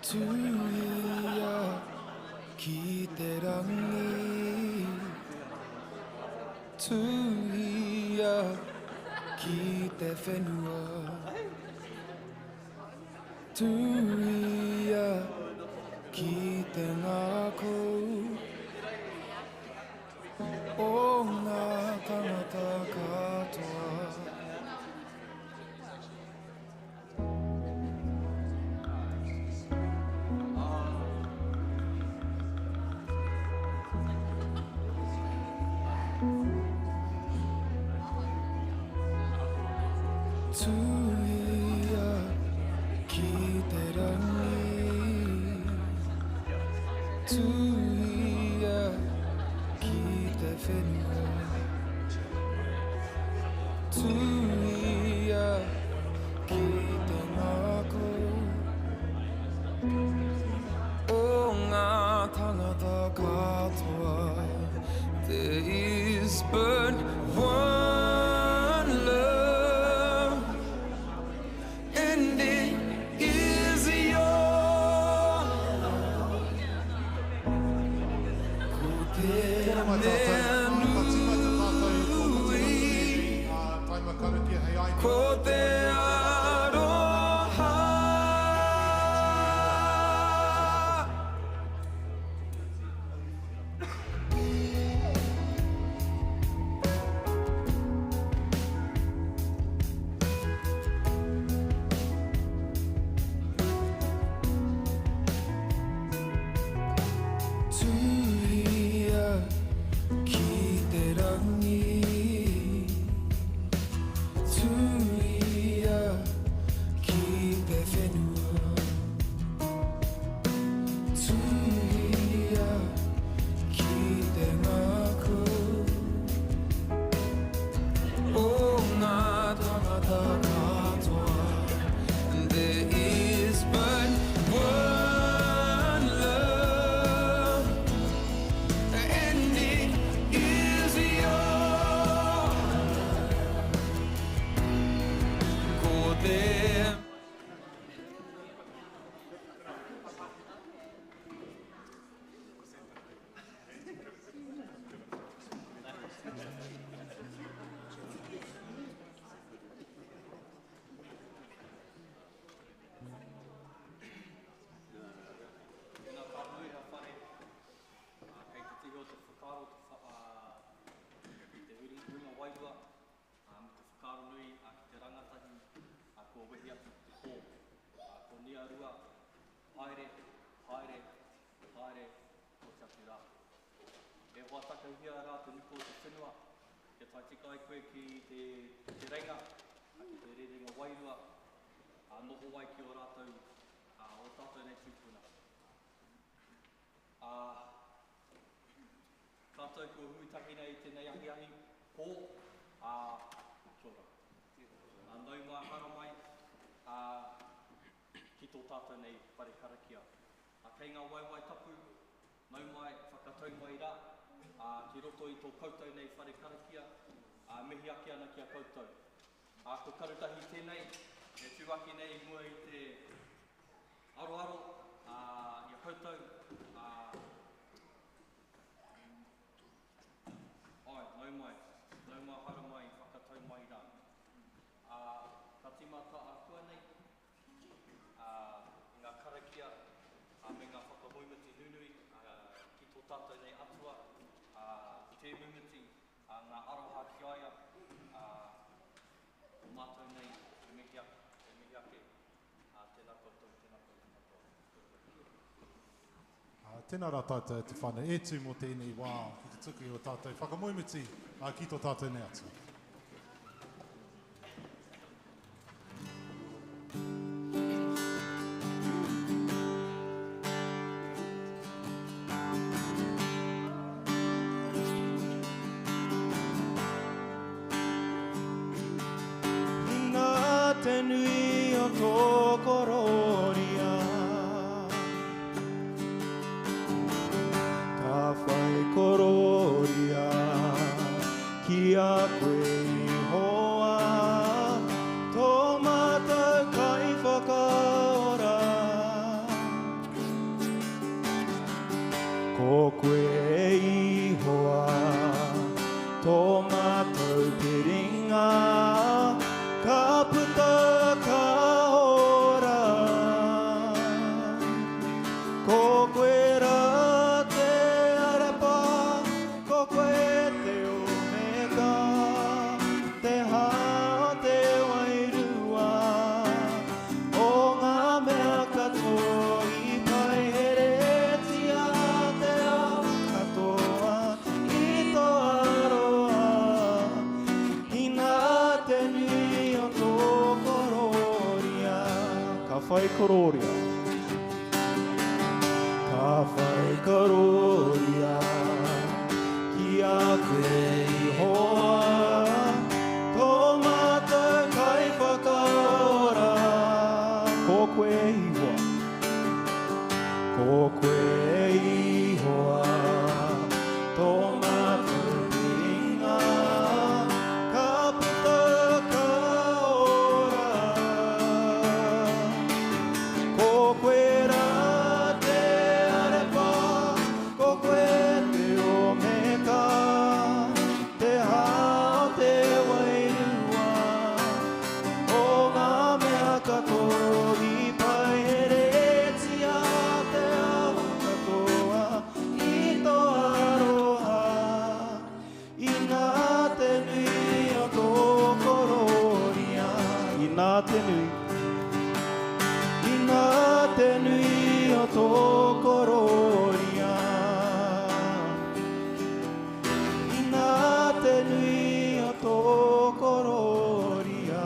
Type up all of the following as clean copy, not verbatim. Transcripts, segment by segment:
Tuia ki te rangi, tuia ki te whenua, tuia ki te ngako o ngā tangata katoa. Tuia ki te rangi, tuia ki te whenua, tuia ki te ngako o ngā tangata katoa. There is but one love, and it is yours. Ko te menui, ko te aroha. Tuia ki te rangi, tuia ki te whenua, tuia ki te ngako o ngā tangata katoa. And there is but one love, and it is yours. Ko te Tēnā kānui a whare, kei te tiho te whakaro ki te urunga wairua, me te whakaro nui ki te rangatahi, kua wehi atu te pō. Ko nia rua, haere, haere, haere, ko te atu rā. E hoa takahia rā te nuko te whenua, ke tai tika ai koe ki te renga, ki te rerenga wairua, noho wai ki o rātou, o tātou nei tūpuna. Tātou kua huitaki nei tēnei ahi pō, kia ora. Nau mai hara mai ki tō tātou nei Pō Karakia. Kei ngā waiwai tapu, nau mai whakatau mai rā, ki roto i tō koutou nei Pō Karakia, mihi ake ana ki a koutou. Ko karutahi tēnei, e tūaki nei mua i te aroaro, i a koutou, nau mai hara mai, whakatau mai rā. Ka tīmata a kua nei, ngā karakia, me ngā whakamoimiti nunui, ki tō tātou nei atua, te mumiti, ngā aroha ki aia, o mātou nei, e mihi ake, tēnā koutou, tēnā koutou. Tēnā rā tātou te whānau, e tū mō tēnei wā ki te tuku o tātou whakamoimiti ki tō tātou nei atu. Ngā te nui o tō kororia, ka whai kororia ki a koe i hoa, tō mātou kai whakaora. Ko koe ihoa, tō mātou te ringa, ka puta ka ora. Ko koe rā te arepa, ko koe te omega, te hao te wairua, o ngā mea katoa i pai heretia te ao katoa i tō aroa, i nā te nui o tō kororia. Ka whai kororia. Ka whai kororia ki a koe ihoa, tō mātou kai whakaora. Ko koe ihoa, ko koe ihoa, tō mātou te ringa, ka puta ka ora. Ko koe rā te arepa, ko koe te omega, te hao te wairua, o ngā mea katoa i pai heretia te ao katoa i tō aroha, i nā te nui o tō kororia. I nā te nui, i nā te nui o tō kororia. I nā te nui o tō kororia.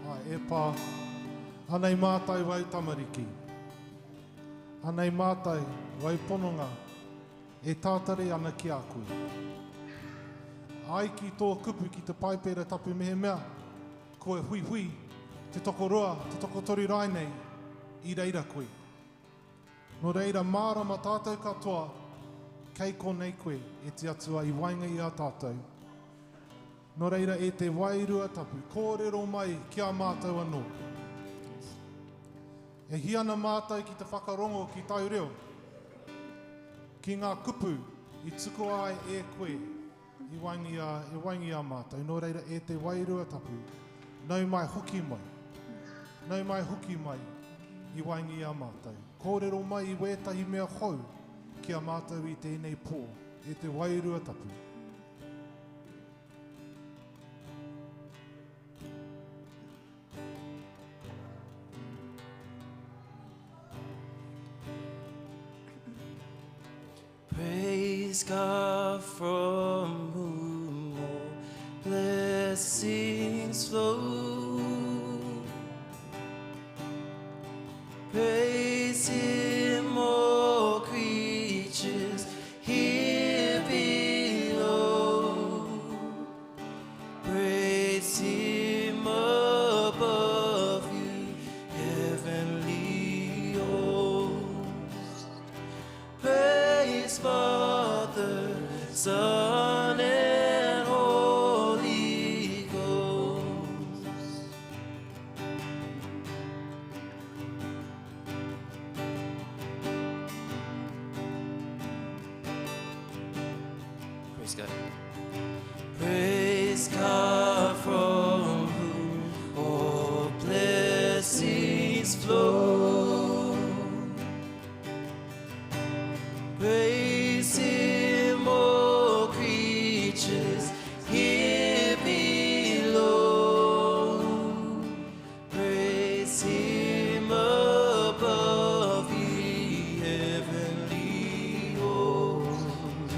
Ai, e pā, anei mātai wai tamariki. Anei mātai wai pononga, e tātare ana ki a koe. Ai ki tō kupu ki te paipera tapu mehe mea, koe hui hui, te toko roa, te toko tori rai nei, i reira koe. No reira mārama tātou katoa, kei ko nei koe, e te atua i wainga i a tātou. No reira e te wairua tapu, kōrero mai ki a mātou anō. E hiana mātou ki te whakarongo ki tai reo. Ki ngā kupu i tuko ai e koe i waingi a mātou. No reira e te wairua tapu, nau mai hoki mai. Nau mai hoki mai i waingi a mātou. Kōrero mai i wētahi mea hou ki a mātou i tēnei pō, e te wairua tapu. Praise God from whom all blessings flow. Praise Him, all creatures here below. Praise Him above you, heavenly hosts. Praise Father, Son, and Holy Ghost. Praise God. Praise God from whom all blessings flow. Praise Him, all creatures here below. Praise Him above, ye heavenly hosts.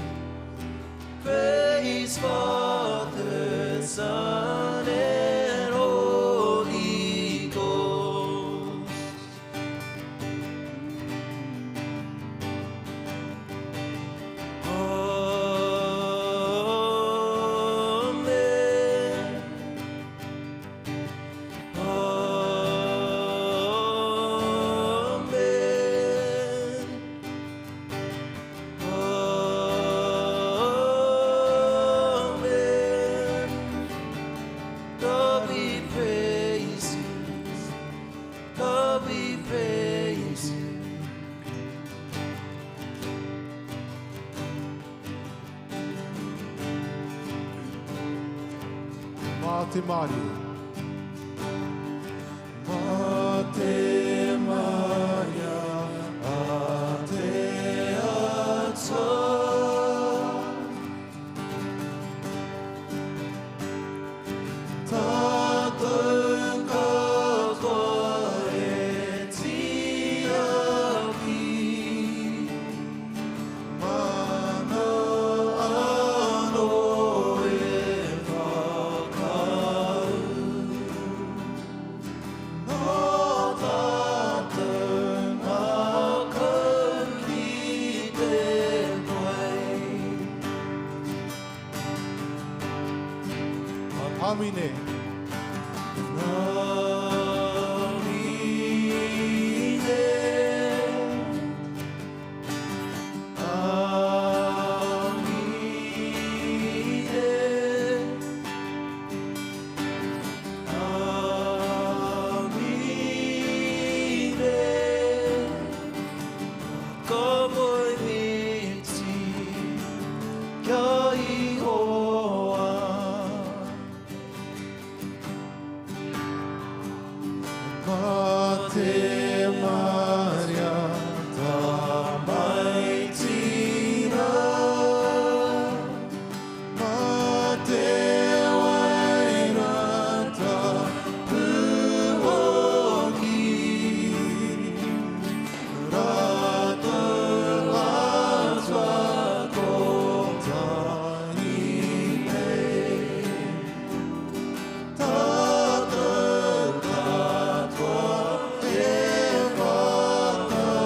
Praise Father, Son, and Holy Ghost. te Māori. Mā te maria a te ata. Tātou katoa e tiaki. Mana anō e whakau. Nō tātou ngā kau ki te pai. Amine. Te Maria, tā mai tina. Mā te waira tā puhoki. Rātou atua ko tāni pei. Tātou katoa e whakawai.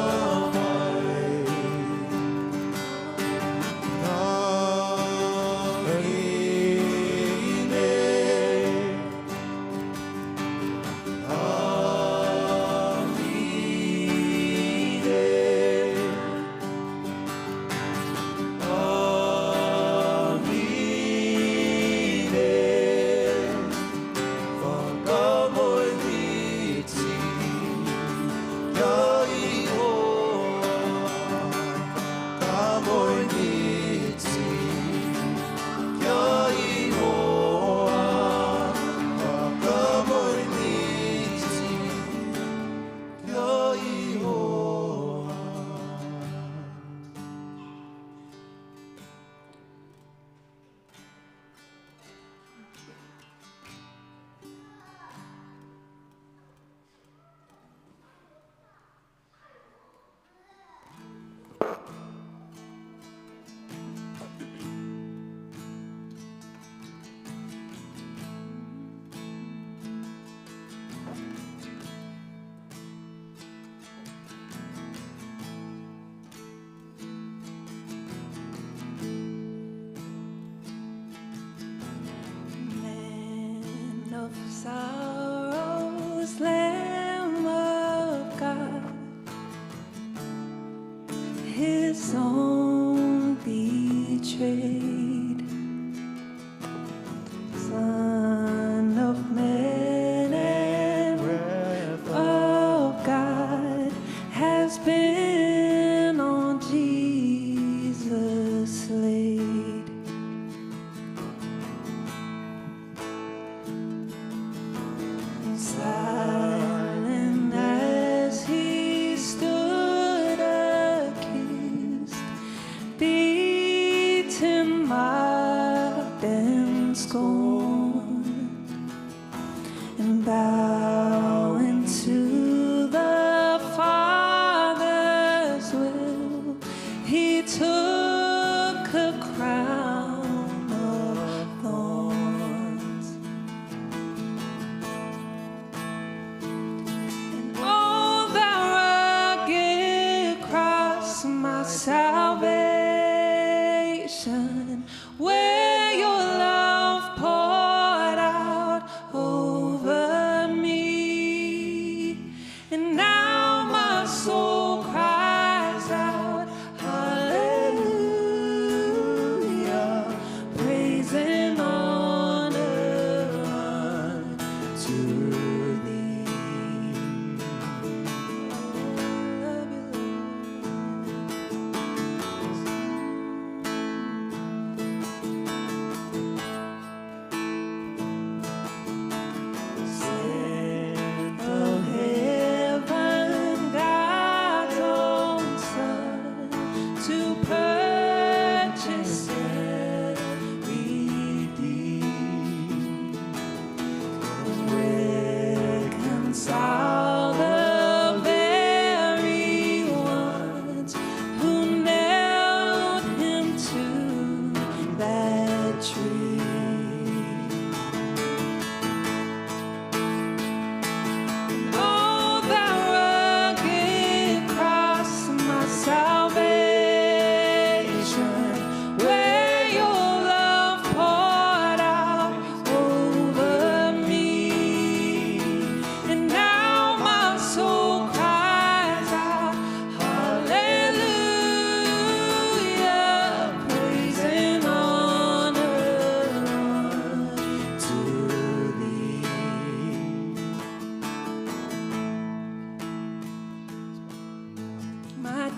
Man of sorrows, Lamb of God, His own betrayed, Son of man and wrath of God, has been on Jesus laid. Silent as he stood accused, beaten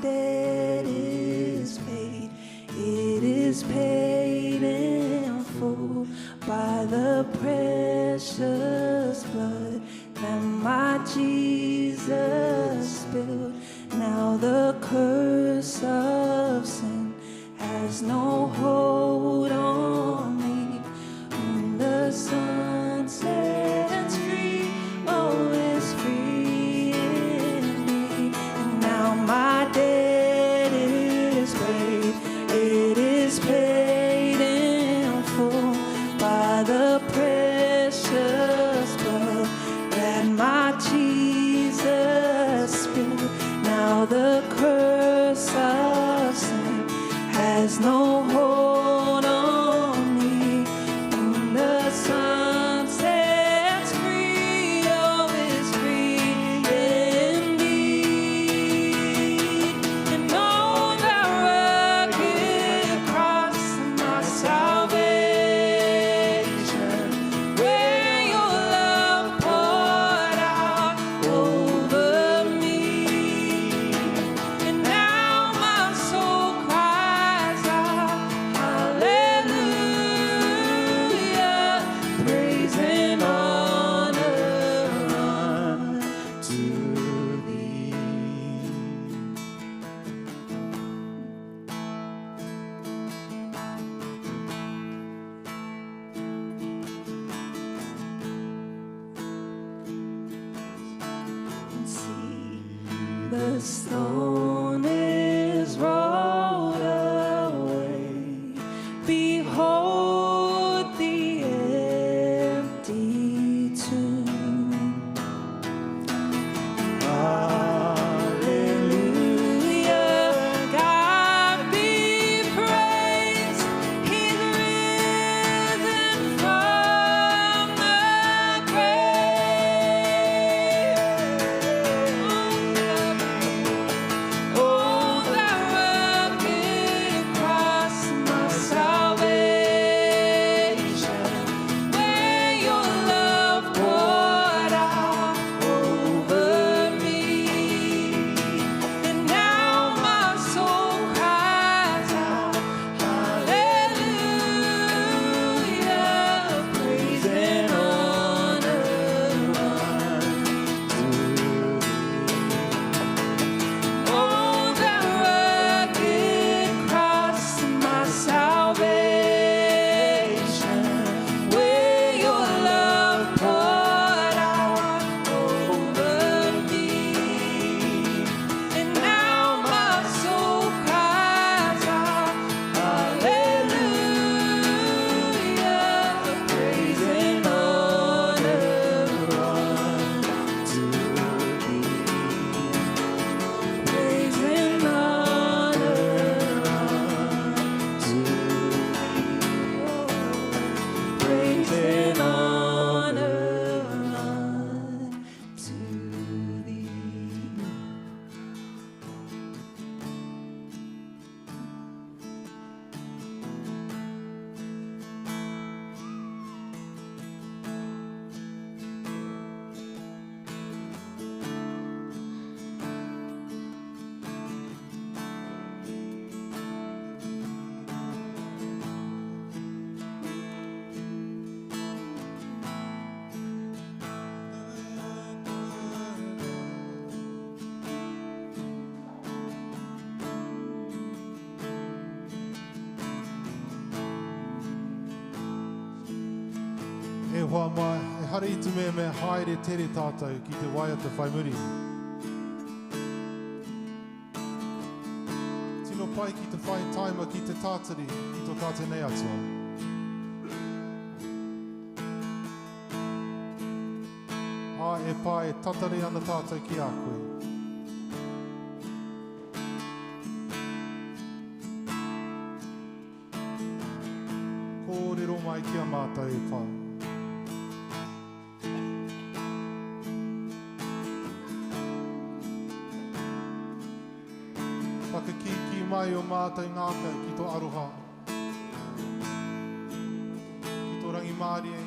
debt is paid. It is paid in full by the precious blood that my Jesus spilled. Now the curse of sin has no hold on me. When the sun sets free, oh, it's free indeed. And now my debt is paid. It is paid in full by the precious blood that my Jesus spilled. Now the curse of sin has no hold on me. When the sun sets free, oh, it's free indeed. And on that rugged cross, my salvation, where your love poured out over me. And now my soul cries out, hallelujah, praise and honor unto thee. See, the stone is rolled away. Behold the empty tomb. Hallelujah, God be praised. He's risen from the grave. Oh, that rugged cross, my salvation, where your love poured out over me. And now my soul cries out, hallelujah, praise and honor unto oh, that rugged cross, my salvation, where your love poured out over me. And now my soul cries out, hallelujah, praise and honor unto thee. Praise and honor unto thee. Praise and honor unto thee. E hoa mai, e hara i tu mea me haere tere tātou ki te waia te whaimuri. Tino pai ki te whai taima ki te tātari ki tō tātou nei atua. E pā e tatari ana tātou ki a koe. Kōrero mai ki a mātou e pā. Whakakiki mai o mātou ngākau ki tō aroha. Ki tō rangi Māori e.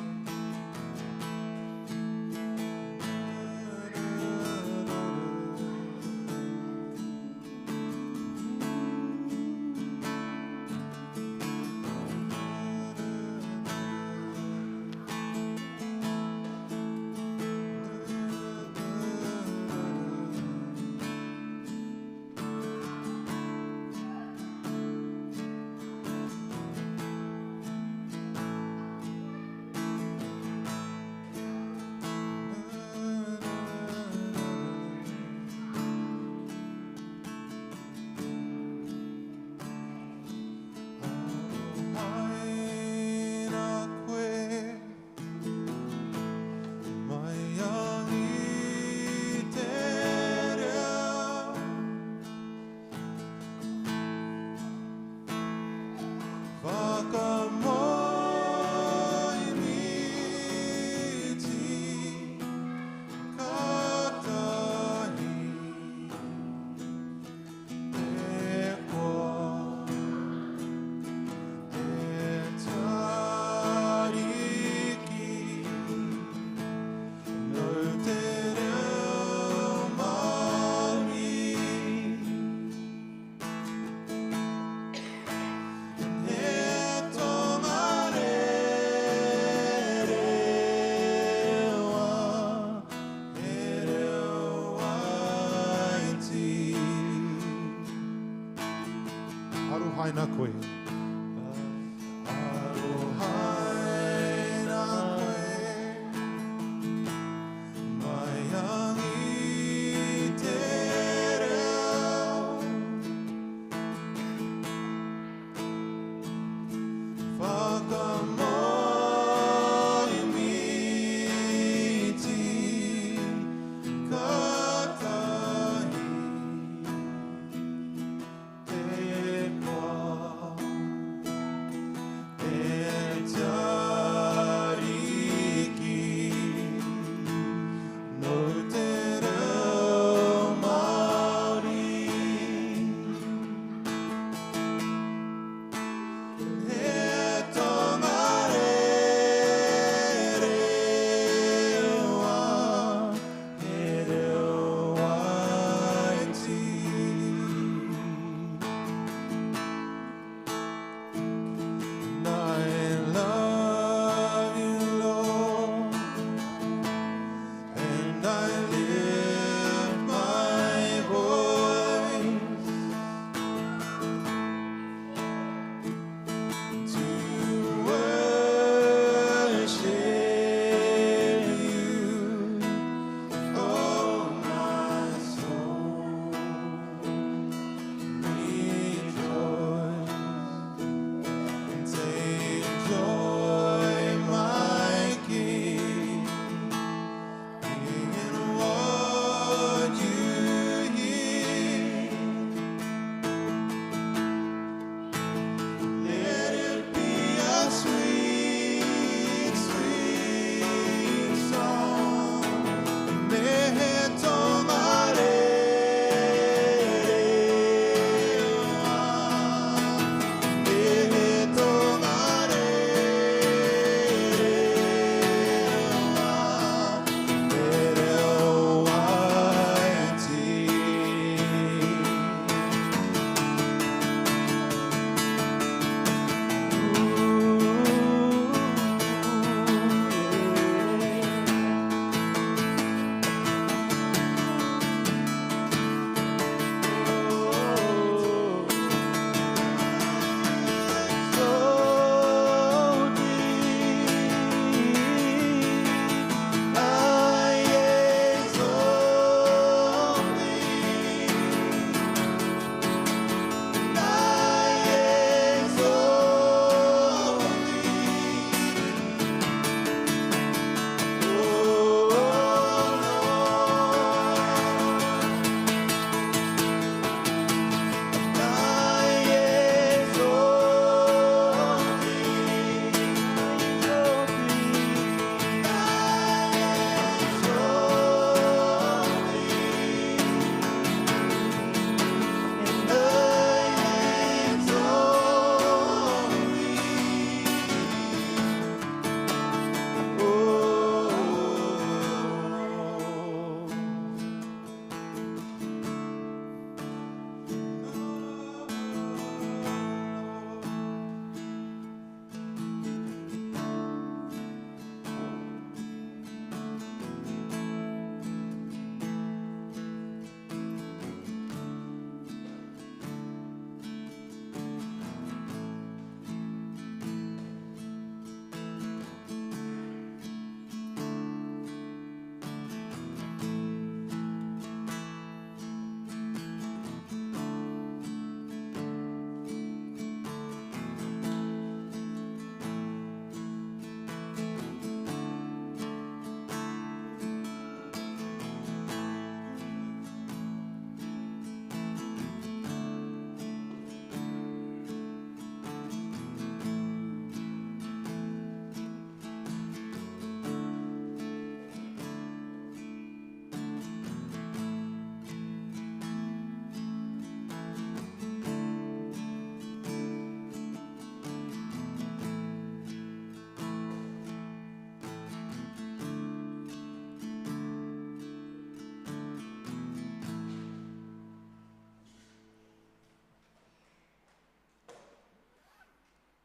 haina koe. Arohaina koe, mai angi te reo. Whakamoimiti katahi te pā.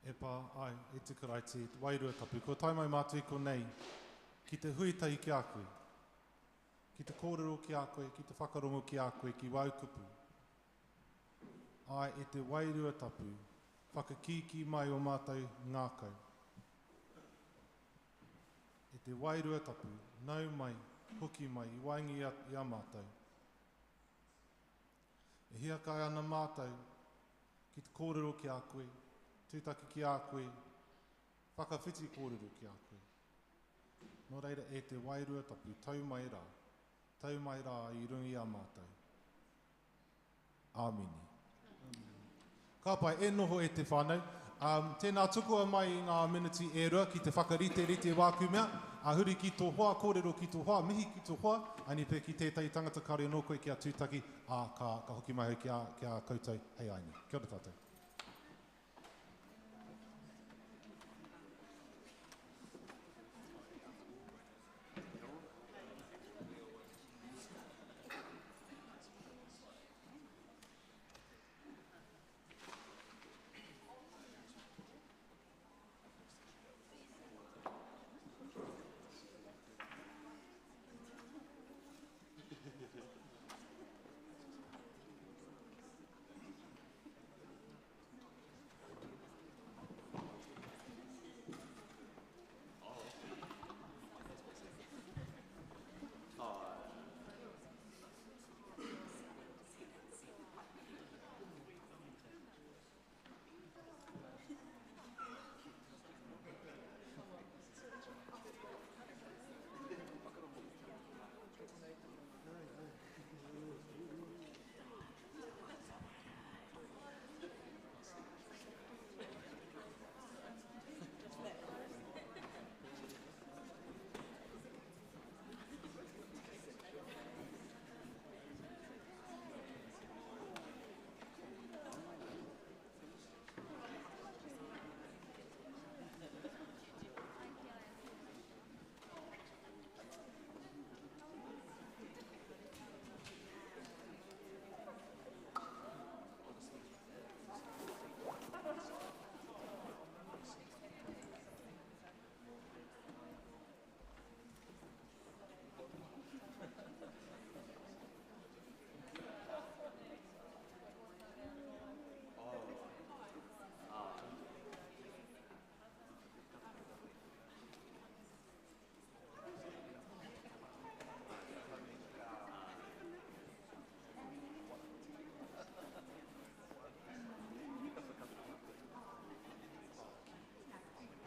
E pā, ai, e te karaiti, wairua tapu. Ko taimai mātu i ko nei, ki te huitai ki a koe, ki te kōrero ki a koe, ki te whakarongo ki a koe, ki waukupu. ai e te wairua tapu, whakakiki mai o mātou ngākau. E te wairua tapu, nau mai, hoki mai, i waingi i a mātou. E hia kai ana mātou, ki te kōrero ki a koe, tūtaki ki a koe, whakawhiti kōrero ki a koe. Nō reira e te wairua tapu, tau mai rā i rungi a mātou. Āmini. Ka pai, e noho e te whānau. Tēnā tukua mai i ngā miniti e rua ki te whakarite wāku mea, a huri ki tō hoa, kōrero ki tō hoa, mihi ki tō hoa, ani pē ki tētai tangata kare nō koe ki a tūtaki, ka hoki mai ki a koutou, hei aini. Kia ora tātou.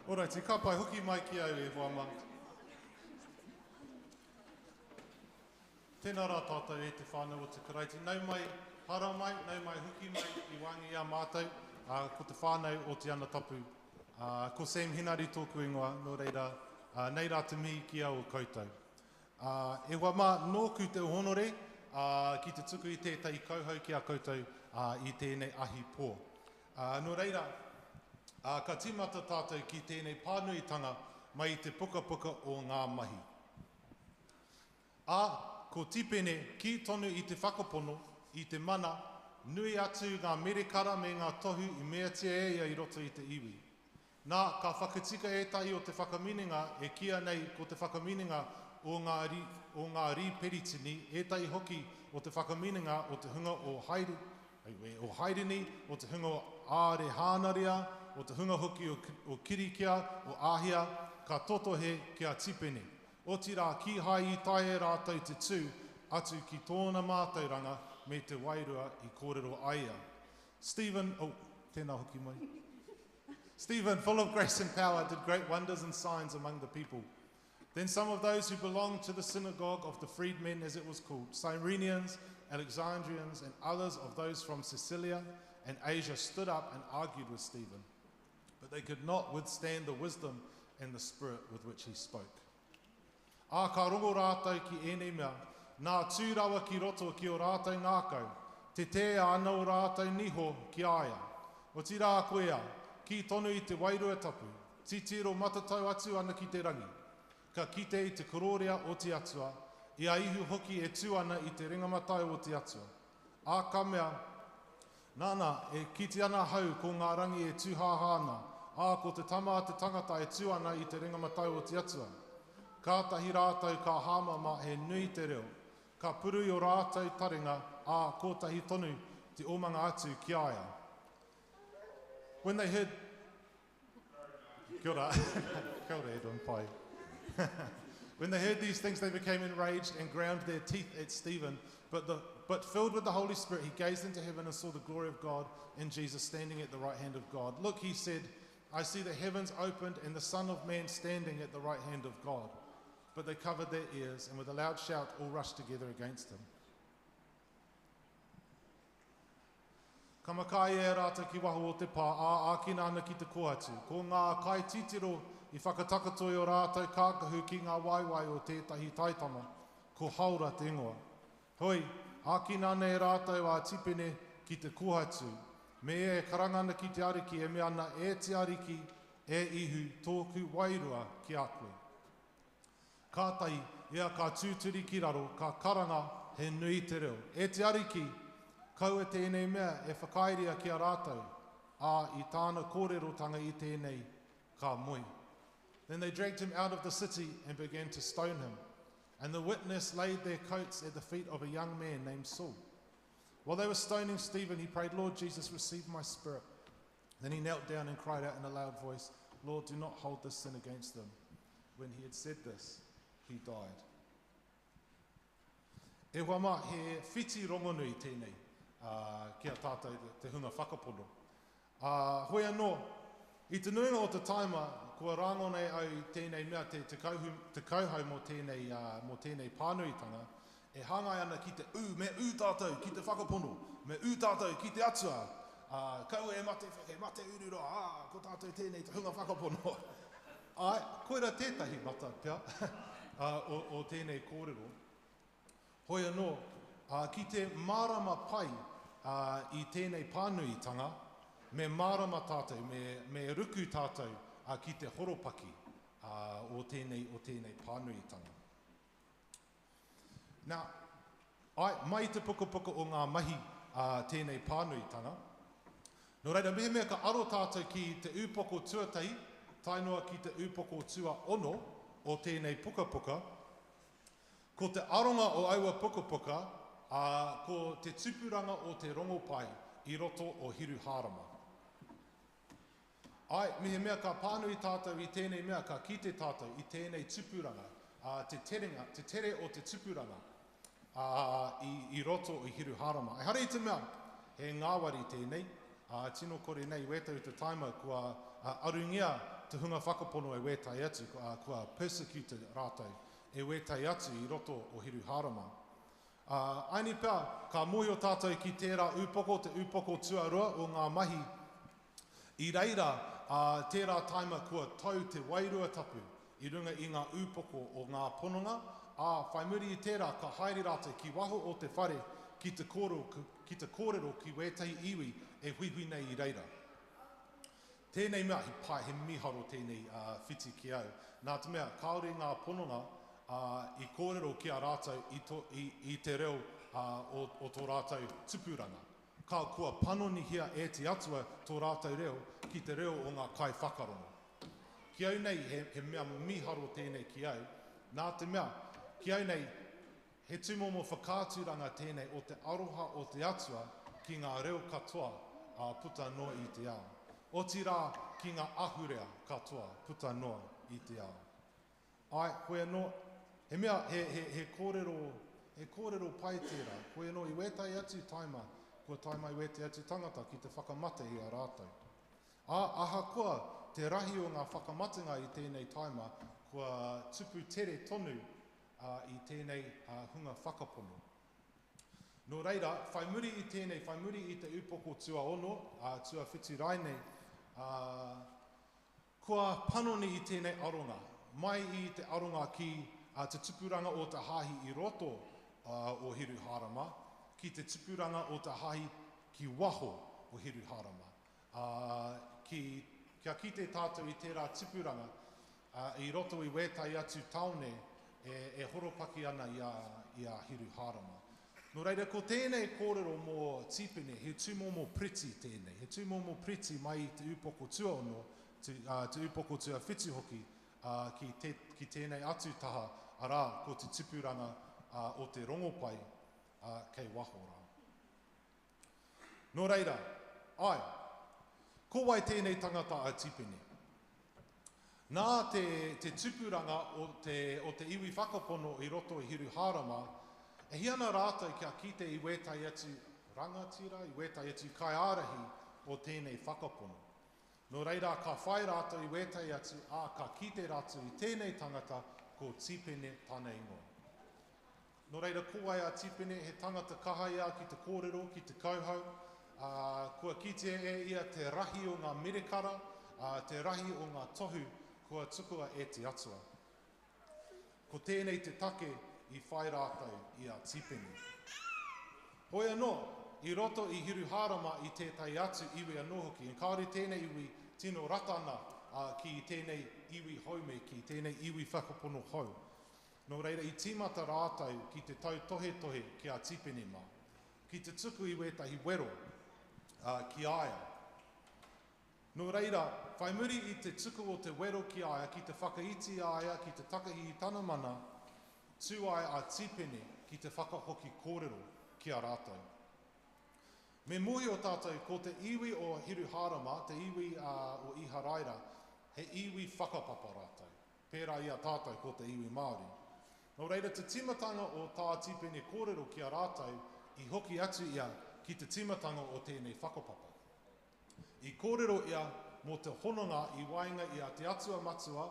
Alright, ka pai hoki mai ki au e wama. Tēnā rā tātou e te whānau o te karaiti. Nau mai, hara mai, nau mai hoki mai i wangi a mātou, ko te whānau o te ana tapu. Ko Sam Hinari tōku ingoa, nō reira, nei rā te mihi ki au o koutou. E wama, nōku te honore, ki te tuku i tētai kauhau ki a koutou i tēnei ahi pō. Nō reira, ka tīmata tātou ki tēnei pānuitanga mai i te puka o ngā mahi. Ko tipene ki tonu i te whakapono, i te mana, nui atu ngā merekara me ngā tohu i mea te ea i roto i te iwi. Nā, ka whakatika ētahi o te whakaminenga e kia nei ko te whakaminenga o ngā rīperitini, ētahi hoki o te whakaminenga o te hunga o Hairini, o te hunga o Āre Hānaria, o te hunga hoki o Kirikia, o Āhia, ka totohe kia tipene. O tira ki hai i tae rātou te tū, atu ki tōna mātauranga me te wairua i kōrero aia. Stephen, tēnā hoki mai. Stephen, full of grace and power, did great wonders and signs among the people. Then some of those who belonged to the synagogue of the freedmen, as it was called, Cyrenians, Alexandrians, and others of those from Sicilia and Asia stood up and argued with Stephen. But they could not withstand the wisdom and the spirit with which he spoke. Ka rongo rātou ki ēnei mea, nā tūrawa ki roto ki o rātou ngākau, te tea ana o rātou niho ki aia. O tira koea, ki tonu i te wairua tapu, titiro matatau atu ana ki te rangi. Ka kite i te kororea o te atua, i a ihu hoki e tū ana i te ringamatau o te atua. Ka mea, nāna, e kiti ana hau ko ngā rangi e tūhāhāna, ko te tama te tangata e tū ana i te ringamatau o te atua. Kātahi rātou ka hāmama he nui te reo. Ka puru o rātou taringa, kotahi tonu te omanga atu ki aia. When they heard... Kia ora. Kia ora, Edwin, pai. When they heard these things, they became enraged and ground their teeth at Stephen. But filled with the Holy Spirit, he gazed into heaven and saw the glory of God and Jesus standing at the right hand of God. Look, he said, I see the heavens opened and the Son of Man standing at the right hand of God. But they covered their ears, and with a loud shout all rushed together against him. Kamakai e rāta ki waho o te pā, ākina ana ki te kohatu. Ko ngā kai titiro i whakatakatoi o rātou kākahu ki ngā waiwai o tētahi taitama, ko haura te ingoa. Hoi, ākina ana e rātou a tipene ki te kohatu. Me e karangana ki te ariki, e me ana e te ariki, e ihu tōku wairua ki a koe. Kātai, ia ka tūturi ki raro, ka karanga he nui te reo. E te ariki, kaua tēnei mea e whakairia ki a rātou, i tāna kōrerotanga i tēnei ka moi. Then they dragged him out of the city and began to stone him. And the witness laid their coats at the feet of a young man named Saul. While they were stoning Stephen, he prayed, Lord Jesus, receive my spirit. Then he knelt down and cried out in a loud voice, Lord, do not hold this sin against them. When he had said this, he died. E wama, he whiti rongonui tēnei, kia tātou te hunga whakapono. Hoi anō, i te nuinga o te taima, kua rāngone au tēnei mea te kauhau mō tēnei pānuitanga, e hangai ana ki te me tātou, ki te whakapono, me tātou, ki te atua. Kaua e mate ururo, ko tātou tēnei te hunga whakapono. Ai, koera tētahi mata pia, o tēnei kōrero. Hoi anō, ki te mārama pai i tēnei pānuitanga, me mārama tātou, me ruku tātou ki te horopaki o tēnei pānuitanga. Now, mai te pukapuka o ngā mahi tēnei pānuitanga. Nō reira, mea ka aro tātou ki te upoko tuatahi, tainoa ki te upoko tua ono o tēnei pukapuka. Ko te aronga o aua pukapuka, ko te tupuranga o te rongopai i roto o hiru hārama. Ai, mea ka pānui tātou i tēnei mea, ka kite tātou i tēnei tupuranga, te tere o te tupuranga i roto o hiru hārama. Ai, hara i te mea, he ngāwari tēnei, tino kore nei wetau te taima kua arungia te hunga whakapono e wetai atu, kua persecuted rātou e wetai atu i roto o hiru hārama. Aini pia, ka mohi o tātou ki tērā upoko, te upoko tuarua o ngā mahi. I reira, tērā taima kua tau te wairua tapu i runga i ngā upoko o ngā pononga, whai muri i tērā ka haere rātou ki waho o te whare ki te kōrero ki wētahi iwi e huihui nei i reira. Tēnei mea, he miharo tēnei whiti ki au. Nā te mea, kaore ngā pononga i kōrero ki a rātou i te reo o tō rātou tupuranga. Ka kua panonihia e te atua tō rātou reo ki te reo o ngā kai whakarongo. Ki au nei, he mea miharo tēnei ki au. Nā te mea, ki au nei, he tūmomo whakāturanga tēnei o te aroha o te atua ki ngā reo katoa puta noa i te ao. O tira ki ngā ahurea katoa puta noa i te ao. Ai, koe anō, he mea, he kōrero pai tērā. Koe anō, i wetai atu taima, kua taima i wetai atu tangata ki te whakamate i a rātou. Aha koa, te rahi o ngā whakamatenga i tēnei taima, kua tupu tere tonu i tēnei hunga whakapono. Nō reira, whai muri i tēnei, whai muri i te upoko tua ono, tua whiti raine, kua panoni i tēnei aronga. Mai i te aronga ki te tupuranga o te hahi i roto o hiru hārama, ki te tupuranga o te hahi ki waho o hiru hārama. Kia kite tātou i tērā tupuranga, i roto i wetai atu taone, e horopaki ana i a hiru hārama. Nō reira, ko tēnei kōrero mō tipene, he tūmomo priti tēnei. He tūmomo priti mai i te upoko tua ono, te upoko tua whiti hoki, ki tēnei atu taha arā ko te tupuranga o te rongopai kei waho rā. Nō reira, ai, ko wai tēnei tangata a tipene. Nā te tupuranga o te iwi whakapono i roto i hiru hārama, e hiana rātou kia kite i wētai atu rangatira, i wētai atu kai ārahi o tēnei whakapono. Nō reira, ka whai rātou i wētai atu, ka kite rātou i tēnei tangata ko tipene tāna ingoa. Nō reira, ko ai a tipene, he tangata kaha ia ki te kōrero, ki te kauhau, kua kite ia te rahi o ngā merekara, te rahi o ngā tohu, kua tukua e te atua. Ko tēnei te take i whai rātou i a tipene. Hoi anō, i roto i hiru hārama i tētai atu iwi anō hoki, en kāore tēnei iwi tino ratana ki tēnei iwi haume, ki tēnei iwi whakapono hau. Nō reira, i tīmata rātou ki te tau tohe tohe ki a tipene mā. Ki te tuku i wētahi wero ki aia. Nō reira, whai muri i te tuku o te wero ki aia, ki te whakaiti aia, ki te takahi i tana mana, tū ai a tipene ki te whakahoki kōrero ki a rātou. Me mohi o tātou, ko te iwi o hiru hārama, te iwi o iharaira, he iwi whakapapa rātou. Pērā ia tātou ko te iwi Māori. Nō reira, te timatanga o tā tipene kōrero ki a rātou, i hoki atu ia ki te timatanga o tēnei whakapapa. I kōrero ia mō te hononga i wainga ia te atua matua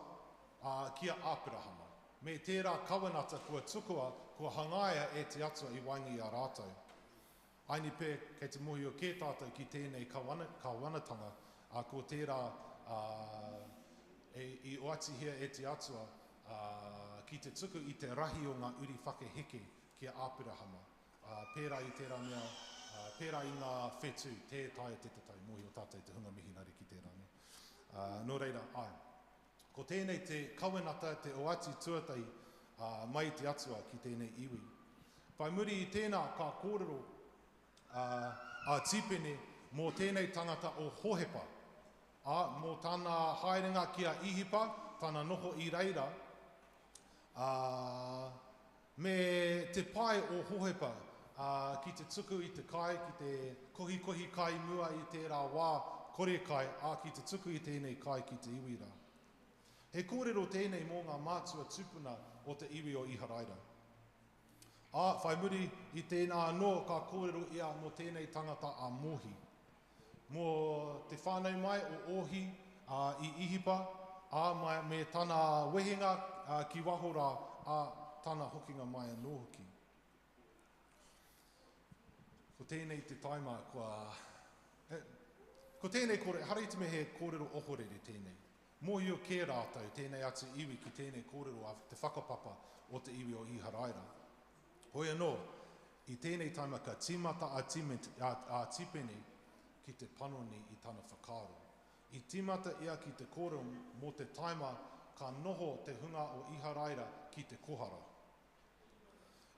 kia āpirahama. Me tērā kawanata kua tukua, kua hangaia e te atua i wainga i a rātou. Aini pē, kei te mohi o kē tātou ki tēnei kawanatanga, ko tērā i oatihia e te atua ki te tuku i te rahi o ngā uri whakaheke kia āpirahama. Pērā i tērā mea, pērā i ngā whetū, tētai te tatau, mohi o tātou te hunga mihinari ki tērā mea. Nō reira, ai. Ko tēnei te kawanata, te oati tuatai mai te atua ki tēnei iwi. Pai muri i tēnā ka kōrero a tipene mō tēnei tangata o hohepa. Mō tāna haerenga kia ihipa, tāna noho i reira, me te pai o hohepa, ki te tuku i te kai, ki te kohi kai mua i tērā wā kore kai, ki te tuku i tēnei kai ki te iwira. He kōrero tēnei mō ngā mātua tupuna o te iwi o iharaira. Whai muri i tēnā anō ka kōrero ia mō tēnei tangata a mohi. Mō te whānau mai o ohi i ihipa, me tāna wehenga ki wahora tāna hokinga mai anō hoki. Ko tēnei te taima ko tēnei kore, hareiti me he kōrero ohorere tēnei. Mohi o kē rātou tēnei atu iwi ki tēnei kōrero a te whakapapa o te iwi o iharaira. Hoi anō, i tēnei taima ka tīmata a tipene ki te panoni i tana whakaaro. I tīmata ia ki te kōrero mō te taima ka noho te hunga o iharaira ki te kohara.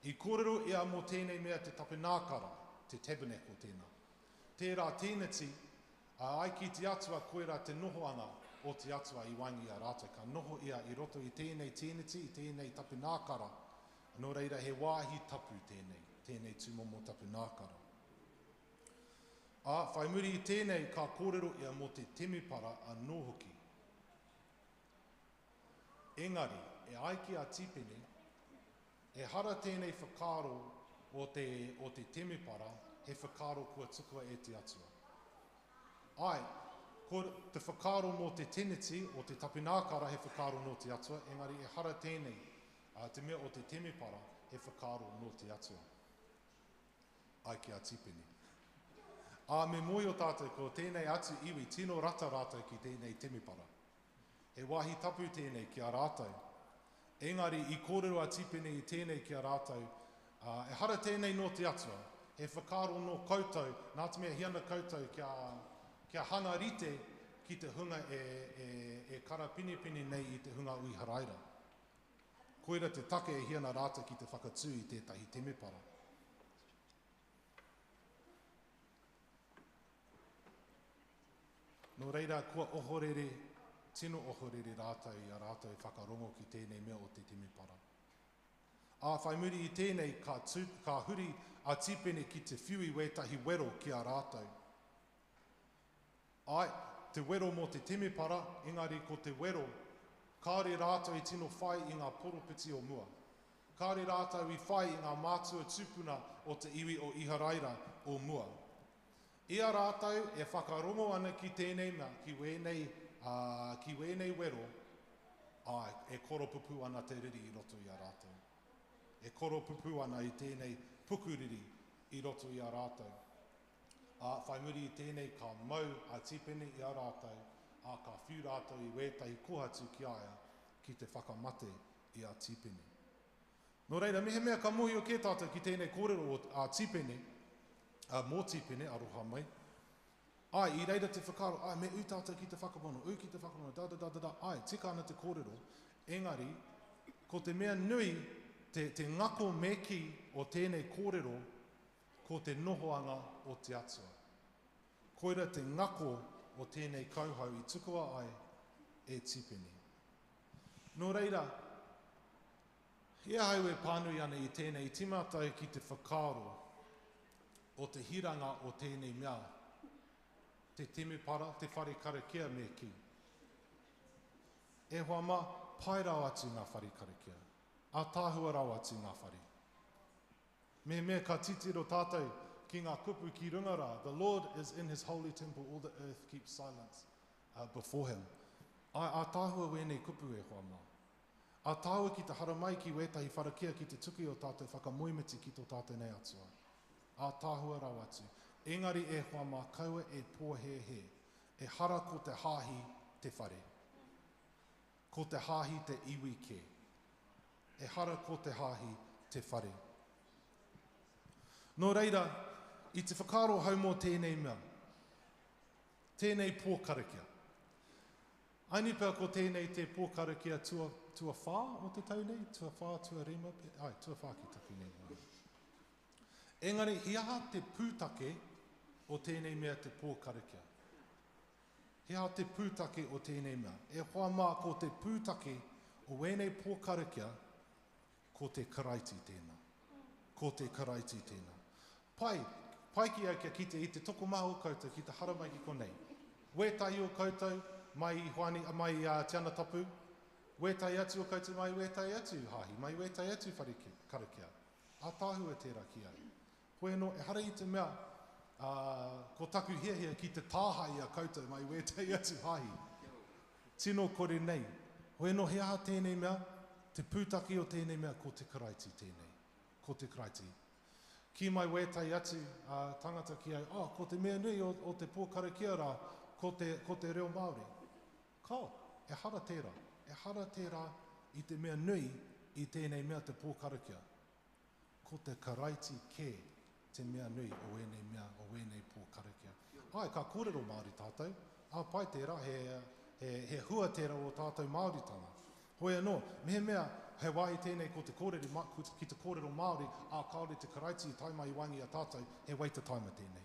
I kōrero ia mō tēnei mea te tapinākara, te tabernacle tēnā. Tērā tēneti, ai ki te atua koera te nohoanga o te atua i waingi a rātou. Ka noho ia i roto i tēnei tēneti, i tēnei tapinākara. Nō reira he wāhi tapu tēnei tūmomo tapinākara. Whai muri i tēnei ka kōrero ia mō te temipara a nōhoki. Engari, e aiki a tipene, e hara tēnei whakaaro o te temipara, he whakaaro kua tukua e te atua. Ai, ko te whakaaro mō te teneti o te tapinākara he whakaaro no te atua, engari e hara tēnei te mea o te temipara he whakaaro no te atua. Ai ki a tipene. Me moi o tātou ko tēnei atu iwi tino rata rātou ki tēnei temipara. He wāhi tapu tēnei ki a rātou. Engari i kōrero a tipene i tēnei ki a rātou, e hara tēnei no te atua, he whakaaro no koutou, nā te mea hiana koutou kia hanga rite ki te hunga e kara pini nei i te hunga ui haraira. Koira te take e hiana rātou ki te whakatū i tētahi temipara. Nō reira, kua ohorere, tino ohorere rātou i a rātou whakarongo ki tēnei mea o te temipara. Whai muri i tēnei ka huri a tipene ki te whiui wētahi wero ki a rātou. Ai, te wero mō te temepara, engari ko te wero, kāre rātou i tino whai i ngā poropiti o mua. Kāre rātou i whai i ngā mātua tūpuna o te iwi o Iharaira o mua. Ia rātou e whakarongo ana ki tēnei mea, ki wēnei wero, ai, e koro pupu ana te riri i roto i a rātou. E koro pupu ana i tēnei pukuriri i roto i a rātou. Whai muri i tēnei ka mau a tipene i a rātou, ka whiu rātou i wētai kohatu ki aia ki te whakamate i a tipene. Nō reira, mehe mea ka mohi o ke tātou ki tēnei kōrero a tipene, mō tipene, aroha mai. Ai, i reira te whakaro, ai, me u tātou ki te whakapono, u ki te whakapono, ai, tika ana te kōrero, engari, ko te mea nui, te ngako meki o tēnei kōrero, ko te nohoanga o te atua. Koira te ngako o tēnei kauhau i tukua ai e tipene. Nō reira, ia hau e pānui ana i tēnei timatau ki te whakaaro o te hiranga o tēnei mea, te temepara, te Whare Karakia me ki. E hoa ma, pai rau atu ngā Whare Karakia, a tāhua rau atu ngā whare. Me ka titiro tātou ki ngā kupu ki rungara, the Lord is in his holy temple, all the earth keeps silence before him. A tāhua wēnei kupu e hoa ma. A tāhua ki te haramai ki wētahi wharakia ki te tuki o tātou whakamoimiti ki tō tātou nei atua. A tāhua rau atu. Engari e hoa mā kaua e pōhehe, e hara ko te hāhi te whare. Ko te hāhi te iwi ke. E hara ko te hāhi te whare. Nō reira, i te whakaro hau mō tēnei mea, tēnei Pō Karakia. Aini pēr ko tēnei te Pō Karakia tua whā o te tau nei, tua whā, tua rima, ai, tua whā ki taki nei. Engari, hi aha te pūtake o tēnei mea te Pō Karakia. Hi aha te pūtake o tēnei mea. E hoa mā ko te pūtake o wēnei Pō Karakia ko te karaiti tēnā. Ko te karaiti tēnā. Pai ki au kia kite i te toko maho koutou ki te haramai ki konei. Wētai o koutou mai te ana tapu. Wētai atu o koutou mai wētai atu hāhi, mai wētai atu Whare Karakia. A tāhua tērā ki au. Koe no, e hara i te mea, ko taku hia ki te tāhai a koutou mai wētai atu hāhi. Tino kore nei. Koe no, he aha tēnei mea, te pūtaki o tēnei mea ko te karaiti tēnei. Ko te karaiti. Ki mai wētai atu tangata ki au, ko te mea nui o te Pō Karakia rā, ko te reo Māori. Kao, e hara tērā. E hara tērā i te mea nui i tēnei mea te Pō Karakia. Ko te karaiti ke te mea nui o wēnei mea, o wēnei Pō Karakia. Ai, ka kōrero Māori tātou. Pai tērā, he hua tērā o tātou Māoritanga. Hoi anō, mehe mea, he wāhi tēnei ko te kōrero, ki te kōrero Māori, kaore te karaiti i taima i wangi a tātou, he waita taima tēnei.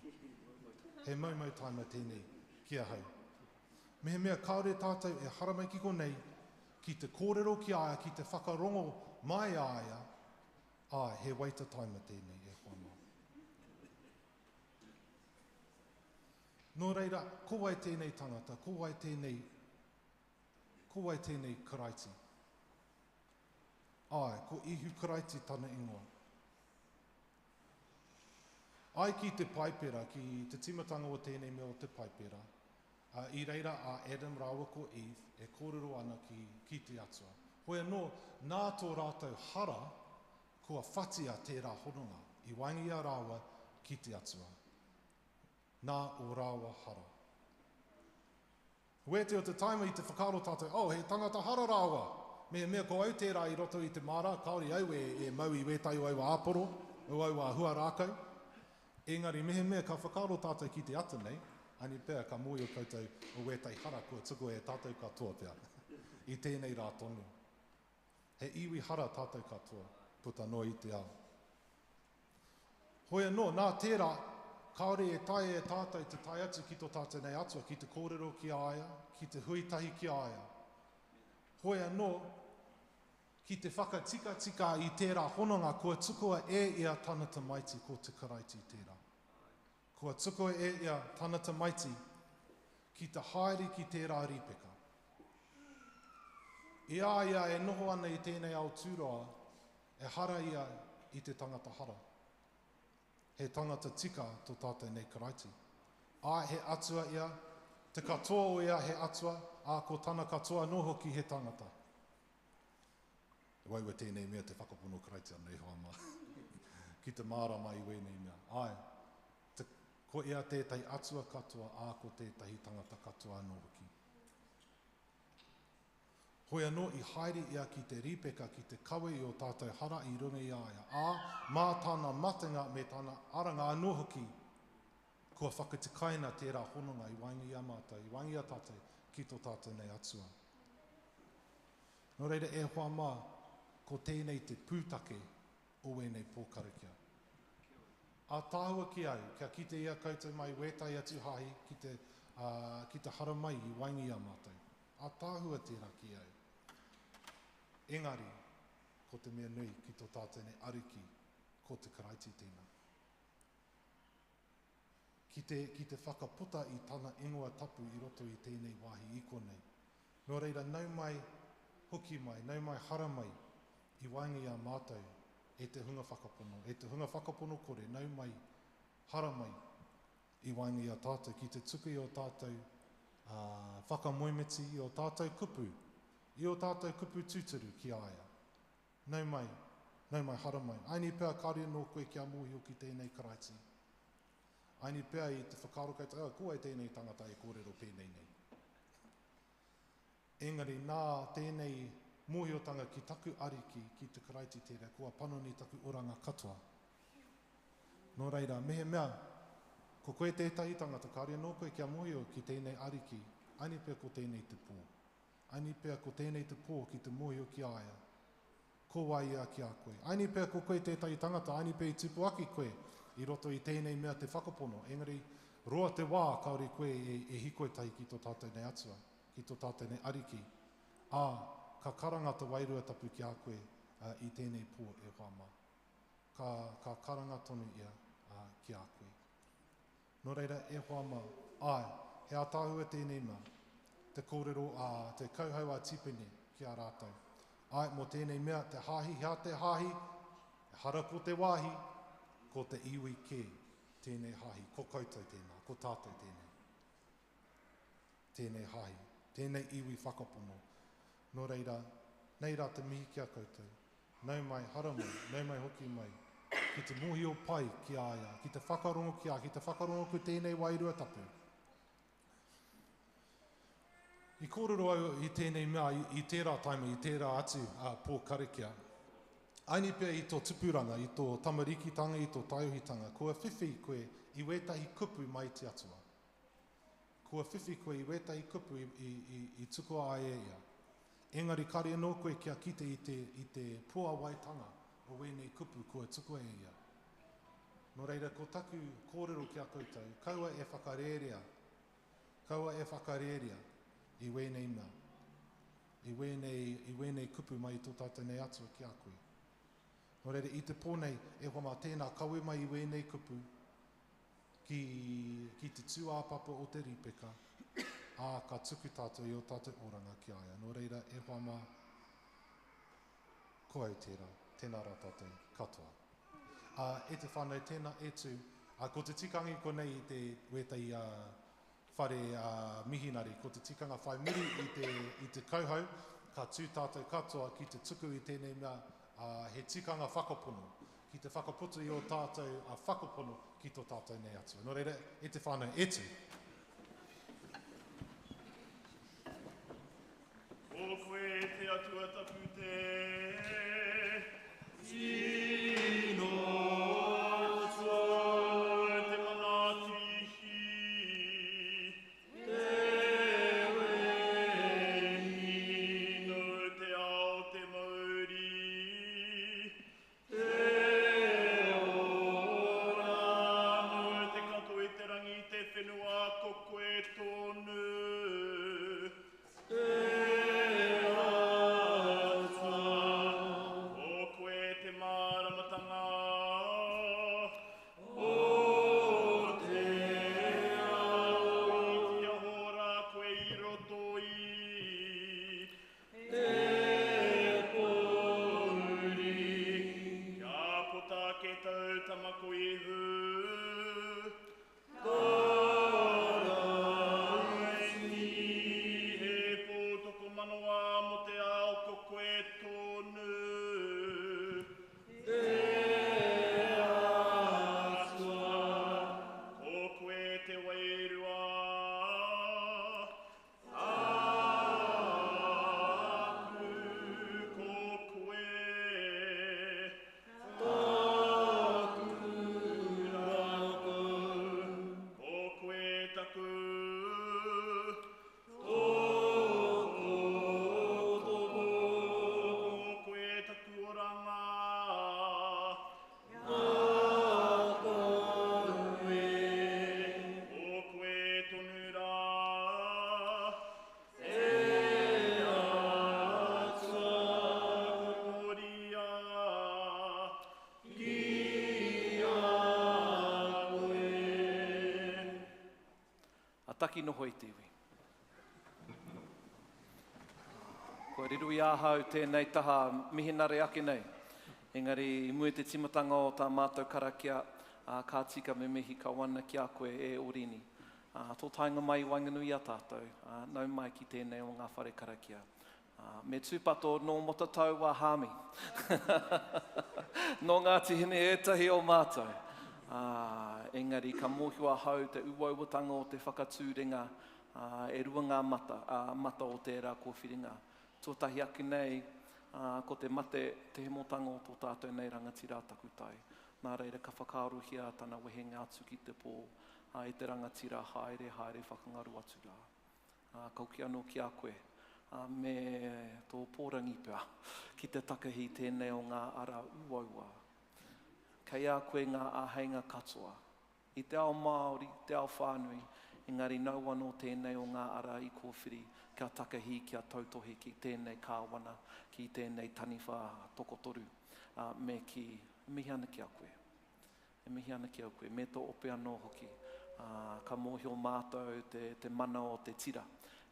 He maumau taima tēnei, kia hau. Mehe mea, kaore tātou e haramai ki konei, ki te kōrero ki aia, ki te whakarongo mai aia, he waita taima tēnei e whanau. Nō reira, ko wai tēnei tangata, ko wai tēnei karaiti. Ai, ko ihu karaiti tana ingoa. Ai ki te paipera, ki te timatanga o tēnei mea o te paipera, i reira a Adam rawa ko Eve, e kōrero ana ki te atua. Hoi anō, nā tō rātou hara, kua whatia tērā hononga, i wangi a rawa ki te atua. Nā o rawa hara. Wete o te taima i te whakaro tātou, he tangata hara rawa. Mea ko au tērā i roto i te mara, kaori au e mau i wētai o au a aporo, o au a hua rākau. Engari mea ka whakaro tātou ki te ata nei, ani pēr ka moi o koutou o wētai hara kua tuku e tātou katoa pēr. I tēnei rā tonu. He iwi hara tātou katoa, puta no i te ao. Hoi anō, nā tērā, kaore e tai e tātou te tai atu ki tō tātou nei atua, ki te kōrero ki aia, ki te huitahi ki aia. Hoi anō, ki te whakatika i tērā hononga, kua tukua e ia tanata maiti ko te karaiti tērā. Kua tukua e ia tanata maiti ki te haere ki tērā ripeka. Ia e noho ana i tēnei ao tūroa, e hara ia i te tangata hara. He tangata tika tō tātou nei karaiti. He atua ia, te katoa o ia he atua, ko tāna katoa no hoki he tangata. Waiwa tēnei mea te whakapono karaiti ana i hoa mā. Ki te mārama i wēnei mea. Ko ia tētai atua katoa, ko tētahi tangata katoa no hoki. Hoi anō i haere ia ki te ripeka, ki te kawe i o tātou hara i runga i aia. Mā tāna matenga me tāna aranga anō hoki, kua whakatikaina tērā hononga i waingi a mātou, i waingi a tātou, ki tō tātou nei atua. Nō reira e hoa mā, ko tēnei te pūtake o wēnei Pō Karakia. Tāhua ki au, kia kite ia koutou mai wētai atu hahi ki te hara mai i waingi a mātou. Tāhua tērā ki au. Engari, ko te mea nui ki tō tātou nei ariki, ko te karaiti tēnā. Ki te whakaputa i tāna ingoa tapu i roto i tēnei wāhi i konei. Nō reira, nau mai hoki mai, nau mai hara mai i waingi a mātou e te hunga whakapono. E te hunga whakapono kore, nau mai hara mai i waingi a tātou. Ki te tuku i o tātou whakamoemeti, i o tātou kupu. I o tātou kupu tūturu ki aia. Nau mai hara mai. Aini pēr kāre no koe kia mōhio ki tēnei karaiti. Aini pēr i te whakaaro kei te ko e tēnei tangata e kōrero pēnei nei. Engari, nā tēnei mōhiotanga ki taku ariki ki te karaiti tērā, kua panoni taku oranga katoa. Nō reira, mehe mea, ko koe tētahi tangata, kāre no koe kia mōhio ki tēnei ariki, aini pēr ko tēnei te pō. Aini pēr ko tēnei te pō ki te mōhio ki aia. Ko wai ia ki a koe. Aini pēr ko koe tētahi tangata, aini pēr i tupu aki koe, i roto i tēnei mea te whakapono. Engari, roa te wā kaore koe e hikoetai ki tō tātou nei atua, ki tō tātou nei ariki. Ka karangata wairua tapu ki a koe i tēnei pō e whama. Ka karanga tonu ia ki a koe. Nō reira, e whama, he ātāhua tēnei mea, te kōrero te kauhau a tipene ki a rātou. Mō tēnei mea, te hāhi, hea te hāhi, hara ko te wāhi, ko te iwi kē tēnei hāhi, ko koutou tēnā, ko tātou tēnei. Tēnei hāhi, tēnei iwi whakapono. Nō reira, nei rā te mihi kia koutou, nau mai hara mai, nau mai hoki mai, ki te mōhio pai ki aia, ki te whakarongo ki a, ki te whakarongo ku tēnei wairua tapu. I kōrero au i tēnei mea, i tērā taima, i tērā atu Pō Karakia. Aini pia i tō tupuranga, i tō tamarikitanga, i tō taiohitanga, kua whiwhi koe i wētahi kupu mai te atua. Kua whiwhi koe i wētahi kupu i tukoa ai ia. Engari kare anō koe kia kite i te pua waitanga o wēnei kupu kua tukoa ia. Nō reira, ko taku kōrero kia koutou, kaua e whakarerea i wēnei mea, i wēnei kupu mai tō tātou nei atua ki a koe. Nō reira, i te pōnei, e hoa mā tēnā kaue mai i wēnei kupu, ki te tūāpapa o te ripeka, ka tuku tātou i o tātou oranga ki aia. Nō reira, e hoa mā, ko au tēnā rā tātou katoa. E te whānau tēnā etu, ko te tikangi ko nei i te wētai whare mihinari, ko te tikanga whai muri i te kauhau, ka tū tātou katoa ki te tuku i tēnei mea, he tikanga whakapono, ki te whakaputu i o tātou whakapono ki tō tātou nei atua. Nō reira, e te whānau etu. O koe te atua tapu te Mara mako ihu. Ni he pō toko manoa mo te ao ko koe tonu. Ko koe te wairua. Aku ko koe. Ko koe taku. Ko koe taku oranga. Ko koe tonu rā. Koria. A taki noho i te iwi. Kua riru i āhau tēnei taha mihinare ake nei. Engari, i mui te timatanga o tā mātou karakia, kā tika me mihi ka wana ki a koe e orini. Tō tainga mai wanganui a tātou, nau mai ki tēnei o ngā whare karakia. Me tūpato no motatau wa hāmi. No ngā tihine etahi o mātou. Engari, ka mōhua hau te uauatanga o te whakatūrenga, e rua ngā mata o tērā kōwhiringa. Tōtahi ake nei, ko te mate te hemotanga o tō tātou nei rangatira takutai. Nā reira ka whakaaruhia tana wehe ngā tuki te pō, e te rangatira haere whakangaru atu rā. Kauki anō ki a koe, me tō pōrangi pia, ki te takahi tēnei o ngā ara uaua. Kei a koe ngā āheinga katoa. I te ao Māori, te ao whānui, engari nau anō tēnei o ngā ara i kōwhiri, kia takahi, kia tautohi ki tēnei kāwana, ki tēnei taniwha tokotoru, me ki mihana ki a koe. E mihana ki a koe, me tō ope anō hoki, ka mōhio mātou te mana o te tira,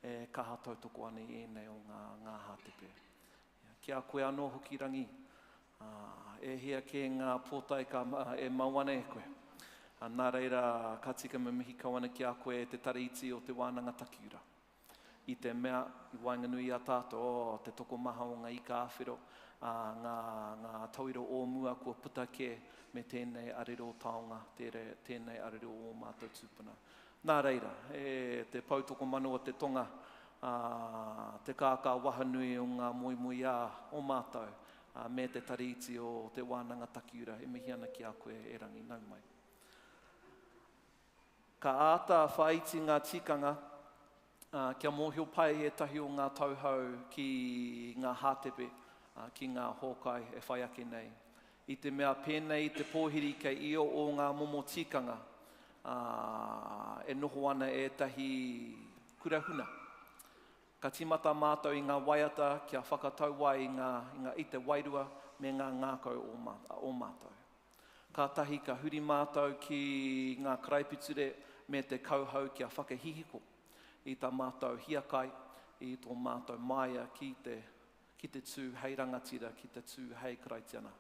e kaha tautoko ane i enei o ngā hātepe. Kia koe anō hoki rangi, e hea ke ngā pōtai e mauane e koe. Nā reira, ka tika me mihi kawana ki a koe te taraiti o te wānanga takiura. I te mea, i wainganui a tātou, te toko maha o ngā ika āwhiro, ngā tauiro o mua kua puta ke me tēnei arero taonga, tēnei arero o mātou tūpuna. Nā reira, te pautoko manua te tonga, te kākā wahanui o ngā moimoi o mātou, me te taraiti o te wānanga takiura, e mihi ana ki a koe e rangi nau mai. Ka āta whaiti ngā tikanga, kia mōhio pai e tahi o ngā tauhau ki ngā hātepe, ki ngā hōkai e whai ake nei. I te mea pēnei te pōhiri kei io o ngā momo tikanga, e noho ana e tahi kurahuna. Ka timata mātou i ngā waiata kia whakatau wai i ngā ite wairua me ngā ngākau o mātou. Ka tahi ka huri mātou ki ngā karaipiture me te kauhau kia whakahihiko i tā mātou hiakai, i tō mātou maia ki te tū hei rangatira, ki te tū hei karaitiana.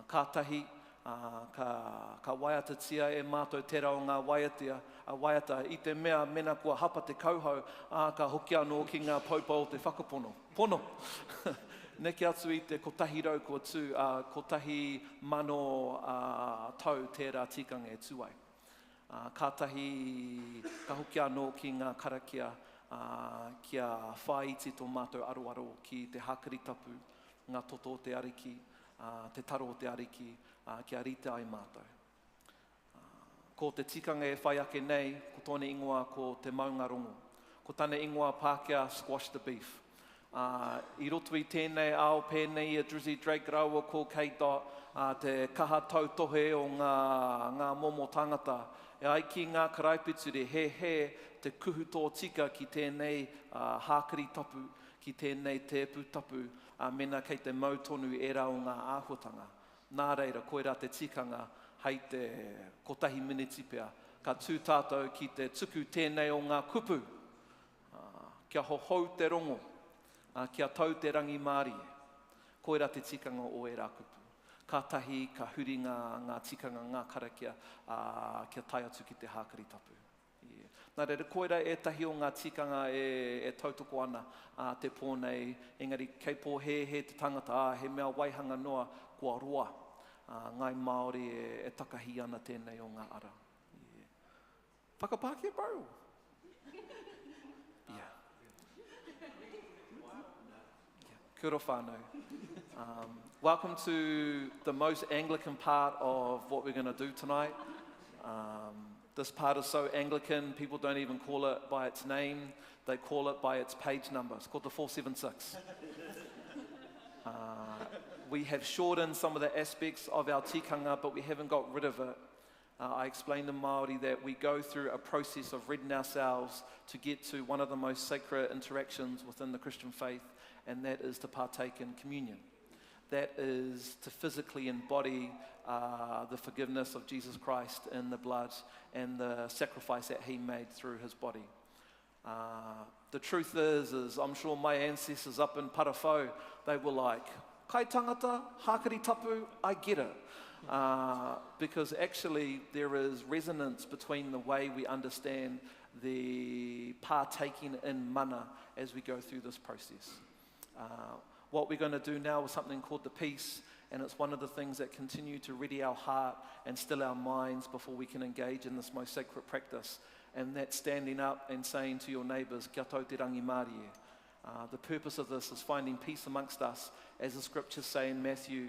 Ka tahi, ka waiata tia e mātou tera o ngā waiata i te mea mena kua hapa te kauhau, ka hoki anō ki ngā paupau te whakapono. Pono! Neke atu i te kotahi rau kua tū, kotahi mano tau tērā tikanga e tūai. Ka tahi, ka hoki anō ki ngā karakia, kia whaiti tō mātou aroaro ki te hakari tapu, ngā toto te ariki, te taro te ariki, kia rita ai mātou. Ko te tikanga e whai ake nei, ko tōne ingoa ko te maungarongo. Ko tāne ingoa Pākehā squash the beef. I roto i tēnei ao pēnei a Drizzy Drake raua ko kei dot, te kaha tautohe o ngā momo tangata. E ai ki ngā karaipiture he te kuhu tō tika ki tēnei hākari tapu, ki tēnei tēpu tapu, mena kei te mautonu e rā o ngā āhuatanga. Nā reira, koe rā te tikanga, hei te kotahi miniti pia, ka tū tātou ki te tuku tēnei o ngā kupu, kia hohou te rongo, kia tau te rangi Māori. Koe rā te tikanga o e rā kupu. ka tahi, ka huri ngā tikanga, ngā karakia, kia tai atu ki te hākari tapu. Yeah. Nā reira, koira e tahi o ngā tikanga e tautoko ana te pōnei, engari kei pō he te tangata, he mea waihanga noa kua roa. Ngai Māori e takahi ana tēnei o ngā ara. Yeah. Whakapākia, bro? Yeah. Kia ora whānau. Welcome to the most Anglican part of what we're going to do tonight. This part is so Anglican, people don't even call it by its name, they call it by its page number. It's called the 476. We have shortened some of the aspects of our tikanga, but we haven't got rid of it. I explained in Māori that we go through a process of ridding ourselves to get to one of the most sacred interactions within the Christian faith, and that is to partake in communion. That is to physically embody the forgiveness of Jesus Christ in the blood and the sacrifice that he made through his body. The truth is I'm sure my ancestors up in Parawhau, they were like, kai tangata, hākari tapu, I get it. Because actually there is resonance between the way we understand the partaking in mana as we go through this process. What we're going to do now is something called the peace, and it's one of the things that continue to ready our heart and still our minds before we can engage in this most sacred practice. And that's standing up and saying to your neighbours, kia tau te rangi Māori e. The purpose of this is finding peace amongst us. As the scriptures say in Matthew,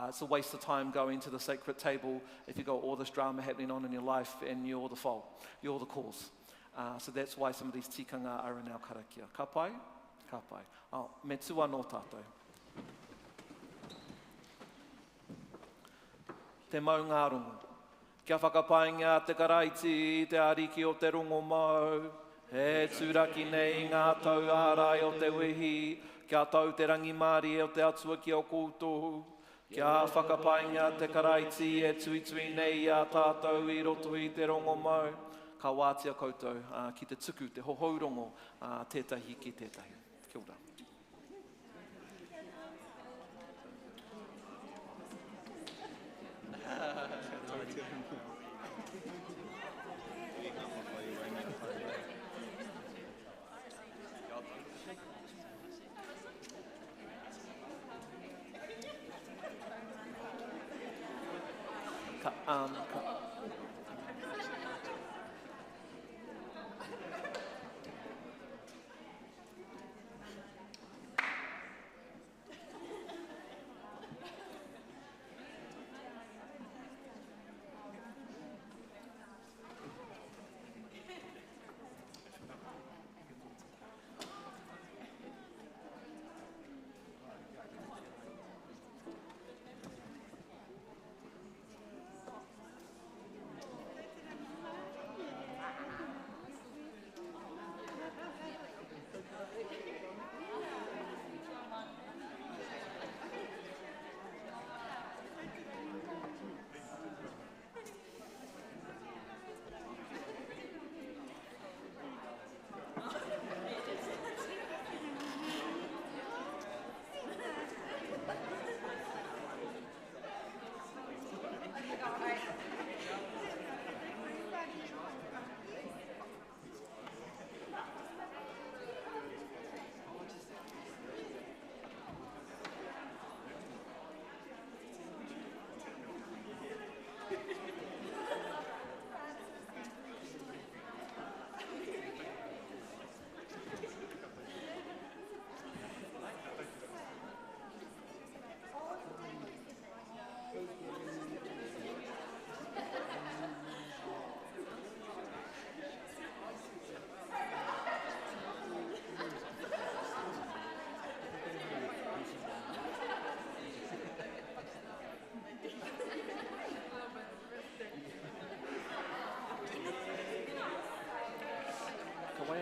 it's a waste of time going to the sacred table if you've got all this drama happening on in your life and you're the fault, you're the cause. So that's why some of these tikanga are in our karakia. Ka pai? Ka pai. Me tua no tātou. Te mau ngā rongo. Kia whakapainga te karaiti, te ariki o te rongo mau. He tūraki nei ngā tau ārai o te wehi. Kia tau te rangi Māori o te atua ki o koutou. Kia whakapainga te karaiti e tui nei a tātou i roto i te rongo mau. Ka wātia koutou ki te tuku, te hohourongo, tētahi ki tētahi. Kia ora.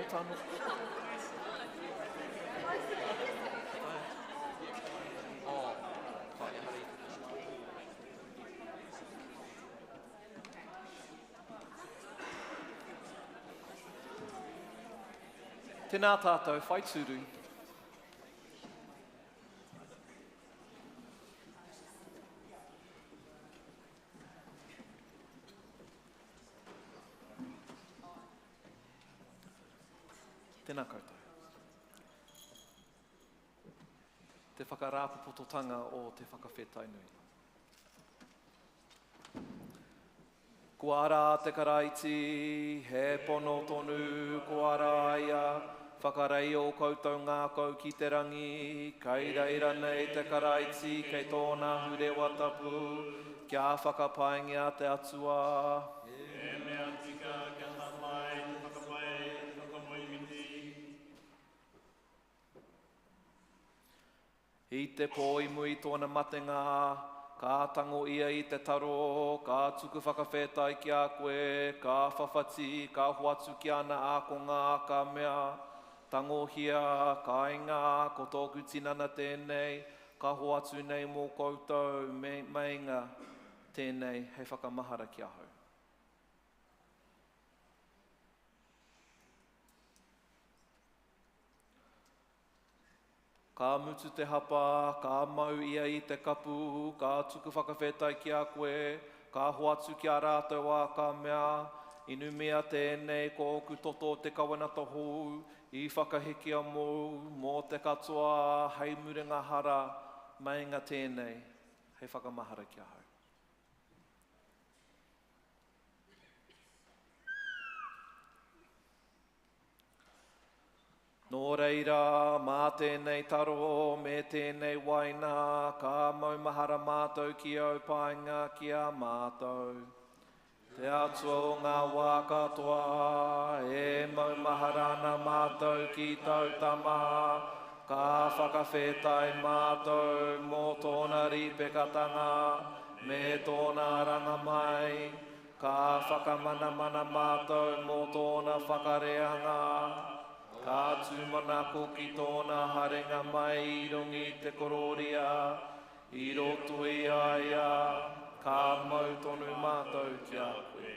tāno. Tēnā tātou, whai tūru. Tēnā koutou. Te whakarāpupototanga o te whakawhetai nui. Kua ara te karaiti, he pono tonu, kua ara ia, whakarei o koutou ngākau ki te rangi, kei reira nei te karaiti, kei tōna hurewa tapu, kia whakapaingia te atua. E mea tika kia hawhai, te whakapai, te whakamoimiti. I te pōimui tōna matenga, ka tango ia i te taro, ka tuku whakawhetai ki a koe, ka whawhati, ka huatu ki ana ākonga, ka mea, tango hia, ka inga, ko tōku tinana tēnei, ka huatu nei mō koutou, meinga tēnei, hei whakamahara ki ahau. Ka mutu te hapa, ka mau ia i te kapu, ka tuku whakawhetai ki a koe, ka hoatu ki a rātou a ka mea, inu mea tēnei ko oku toto te kawanata hou, i whakahekia mō te katoa, hei murenga hara, mainga tēnei, hei whakamahara ki ahau. Nō reira, mā tēnei taro, me tēnei waina, ka maumahara mātou ki au painga ki a mātou. Te atua o ngā wā katoa, e maumahara ana mātou ki tau tama, ka whakawhetai mātou mō tōna ripekatanga, me tōna ranga mai, ka whakamana mātou mō tōna whakareanga, ka tūmanako ki tōna harenga mai i rungi te kororia, i roto i aia, ka mau tonu mātou ki a koe.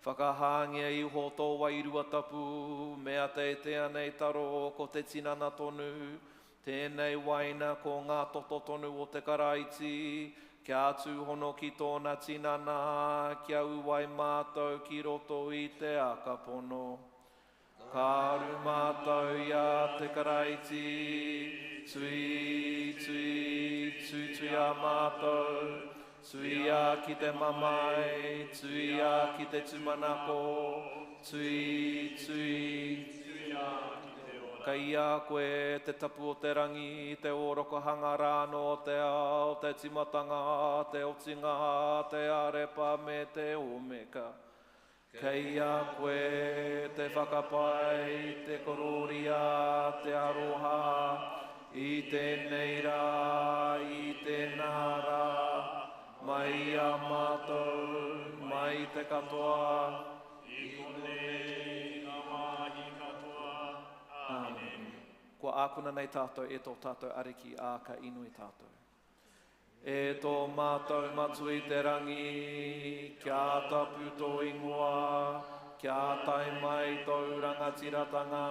Whakahangia i ho tō wairua tapu, mea te tea nei taro ko te tinana tonu, tēnei waina ko ngā toto tonu o te karaiti, kia tūhono ki tōna tinana, kia uwai mātou ki roto i te akapono. Ka aru mātou ia te karaiti, tui a mātou, tui a ki te mamai, tui a ki te tumanako, tui a ki te ora. Ka ia koe te tapu o te rangi, te oroko hangarano, te ao, te timatanga, te otinga, te arepa me te omeka. Kei a koe te whakapai, te kororia, te aroha, i tēnei rā, i tēnā rā, mai a mātou, mai te katoa, I konei ngā mahi katoa. Amen. Kua ākuna nei tātou e tō tātou ariki ā ka inui tātou. E tō mātou matu i te rangi, kia tapu tō ingoa, kia tai mai tō rangatiratanga,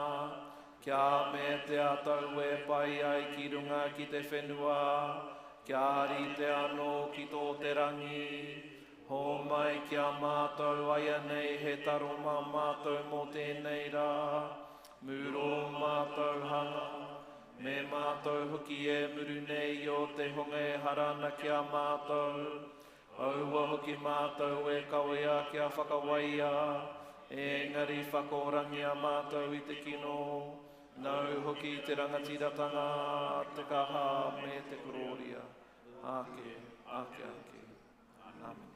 kia me te atau e pai ai ki runga ki te whenua, kia rite anō ki tō te rangi, ho mai kia mātou aia nei he taroma mātou mō tēnei rā, muro mātou hanga, me mātou hoki e muru nei o te honge harana kia mātou, aua hoki mātou e kawea kia whakawaia, engari whakorangi a mātou i te kino, nau hoki te rangatiratanga, te kaha me te kororia, ake, ake, ake, amen.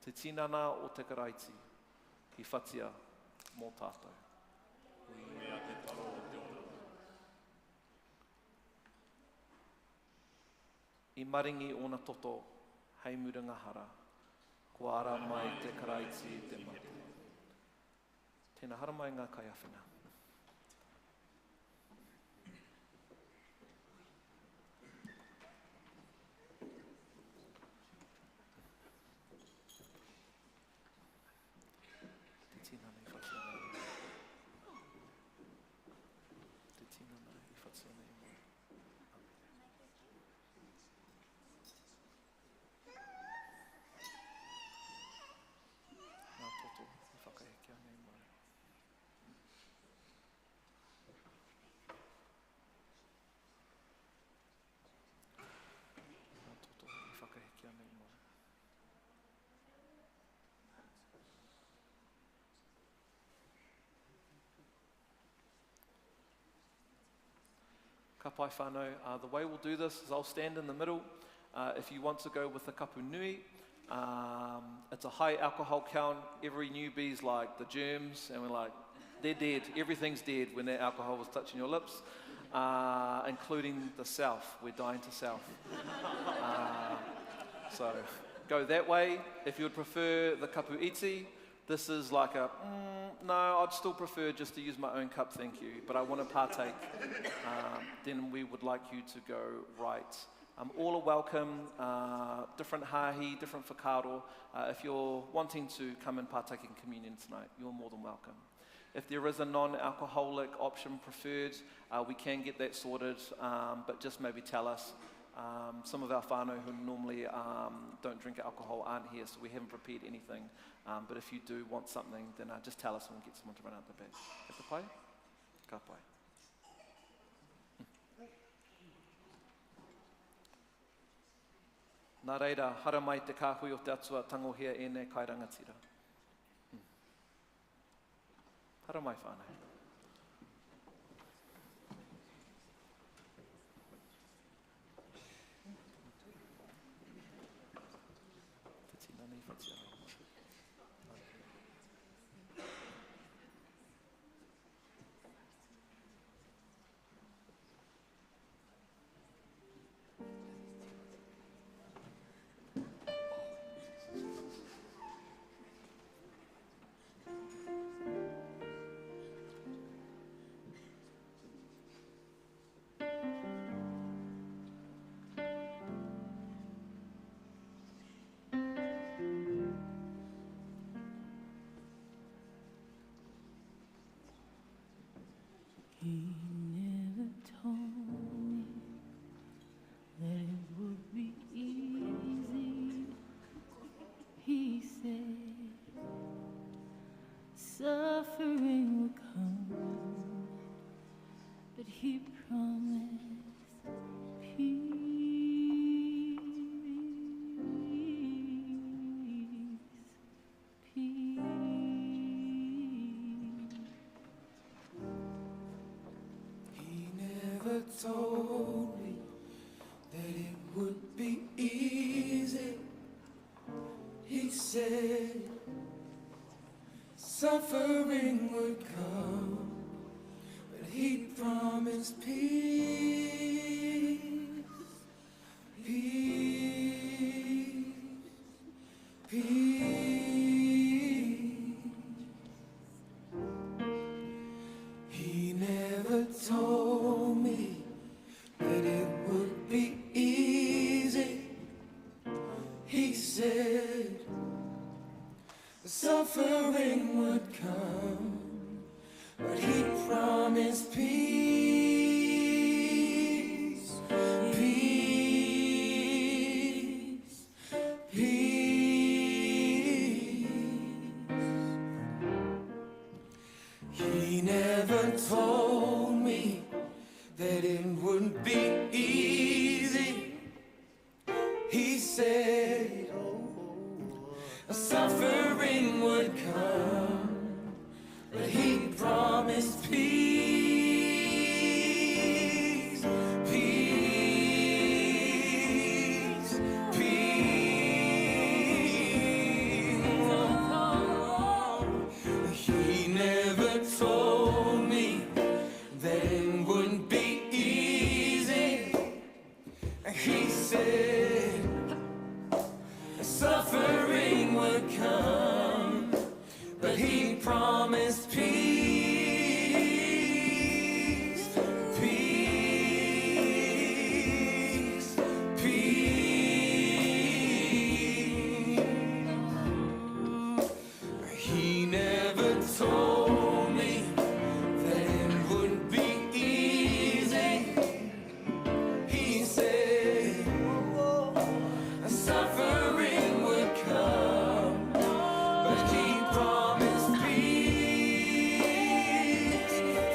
Te tinana o te karaiti, ki whatia mō tātou. Mea te taro te ora. I maringi ona toto, hei muranga hara, kua ara mai te karaiti te mate. Tēnā hara mai ngā kaiawhina. Te tinana i whatia nei. Te tinana i whatia nei. Ngā toto i whakahekia nei mai. Ka pai whānau. The way we'll do this is I'll stand in the middle. If you want to go with the kapu nui, it's a high alcohol count. Every newbie's like the germs, and we're like, they're dead. Everything's dead when that alcohol was touching your lips, including the self. We're dying to self. So go that way. If you would prefer the kapu iti, this is like a, no, I'd still prefer just to use my own cup, thank you. But I want to partake. Then we would like you to go right. All are welcome, different hahi, different whakaaro. If you're wanting to come and partake in communion tonight, you're more than welcome. If there is a non-alcoholic option preferred, we can get that sorted, but just maybe tell us. Some of our whānau who normally don't drink alcohol aren't here, so we haven't prepared anything. But if you do want something, then just tell us and we'll get someone to run out the back. Ka pai? Ka pai. Nā reira, hara mai te kāhui o te atua tangohia e nei kai rangatira. Hara mai whānau. Te tina nei whatia nei. He never told me that it would be easy. He said suffering would come, but he promised peace. He never told me that it would be easy. He said suffering would come, but he promised peace. Peace. Peace. He never told me that it would be easy. He said suffering would come, but he promised peace. Peace. Peace. He never told me that it would be easy. He said suffering would come, but he promised peace. Peace. Peace. He never told me that it wouldn't be easy. He said suffering would come, but he promised peace. Peace. Peace. He never told me that it would be easy. He said suffering would come, but he promised peace.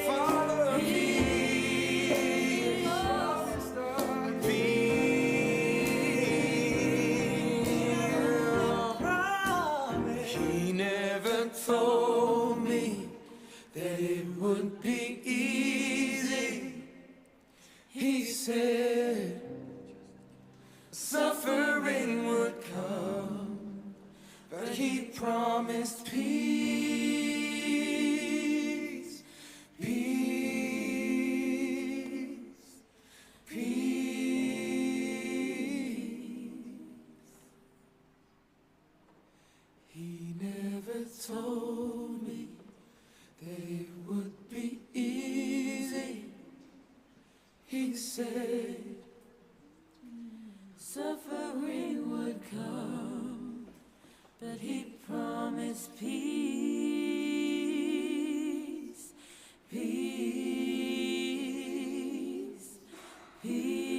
Father, peace. Peace. He never told me that it would be easy. He said suffering would come, but he promised peace, peace, peace. He never told me that it would be easy. He said suffering would come, but he promised peace, peace, peace.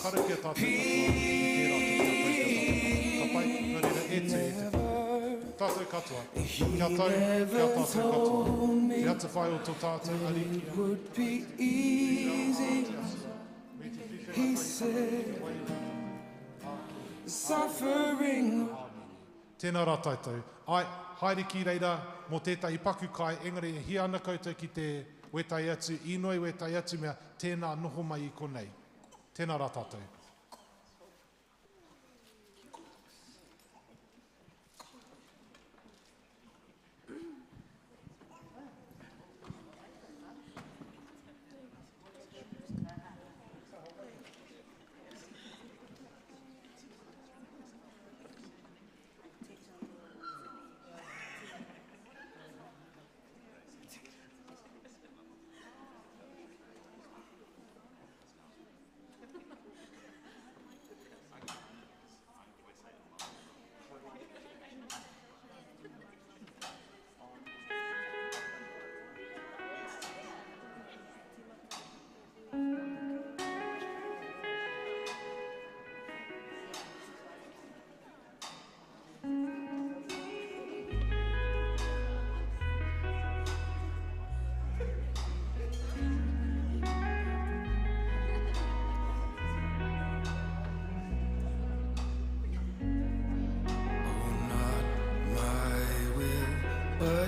karakia tātou katoa, i tērā te kia pai te tātou. Ka pai, nā reira e te. Tātou katoa, kia tau, kia tātou katoa. Te ata whai o tō tātou ariki. He said, suffering. Tēnā rā tātou. Ai, haere ki reira, mō tētahi paku kai, engari e hi ana koutou ki te wetai atu, inoi wetai atu mea, tēnā noho mai I konei. Tēnā rā tātou.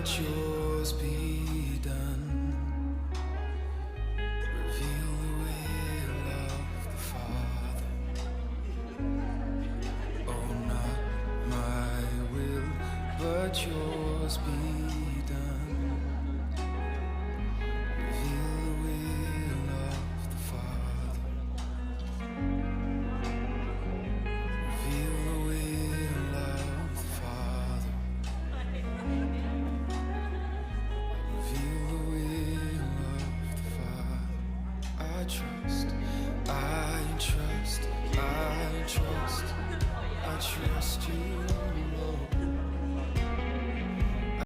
Let yours be done. Reveal the will of the Father. Oh, not my will, but yours be done. Reveal the will of the Father. Reveal the will of the Father. Reveal the will of the Father. I trust, I trust, I trust, I trust you, Lord.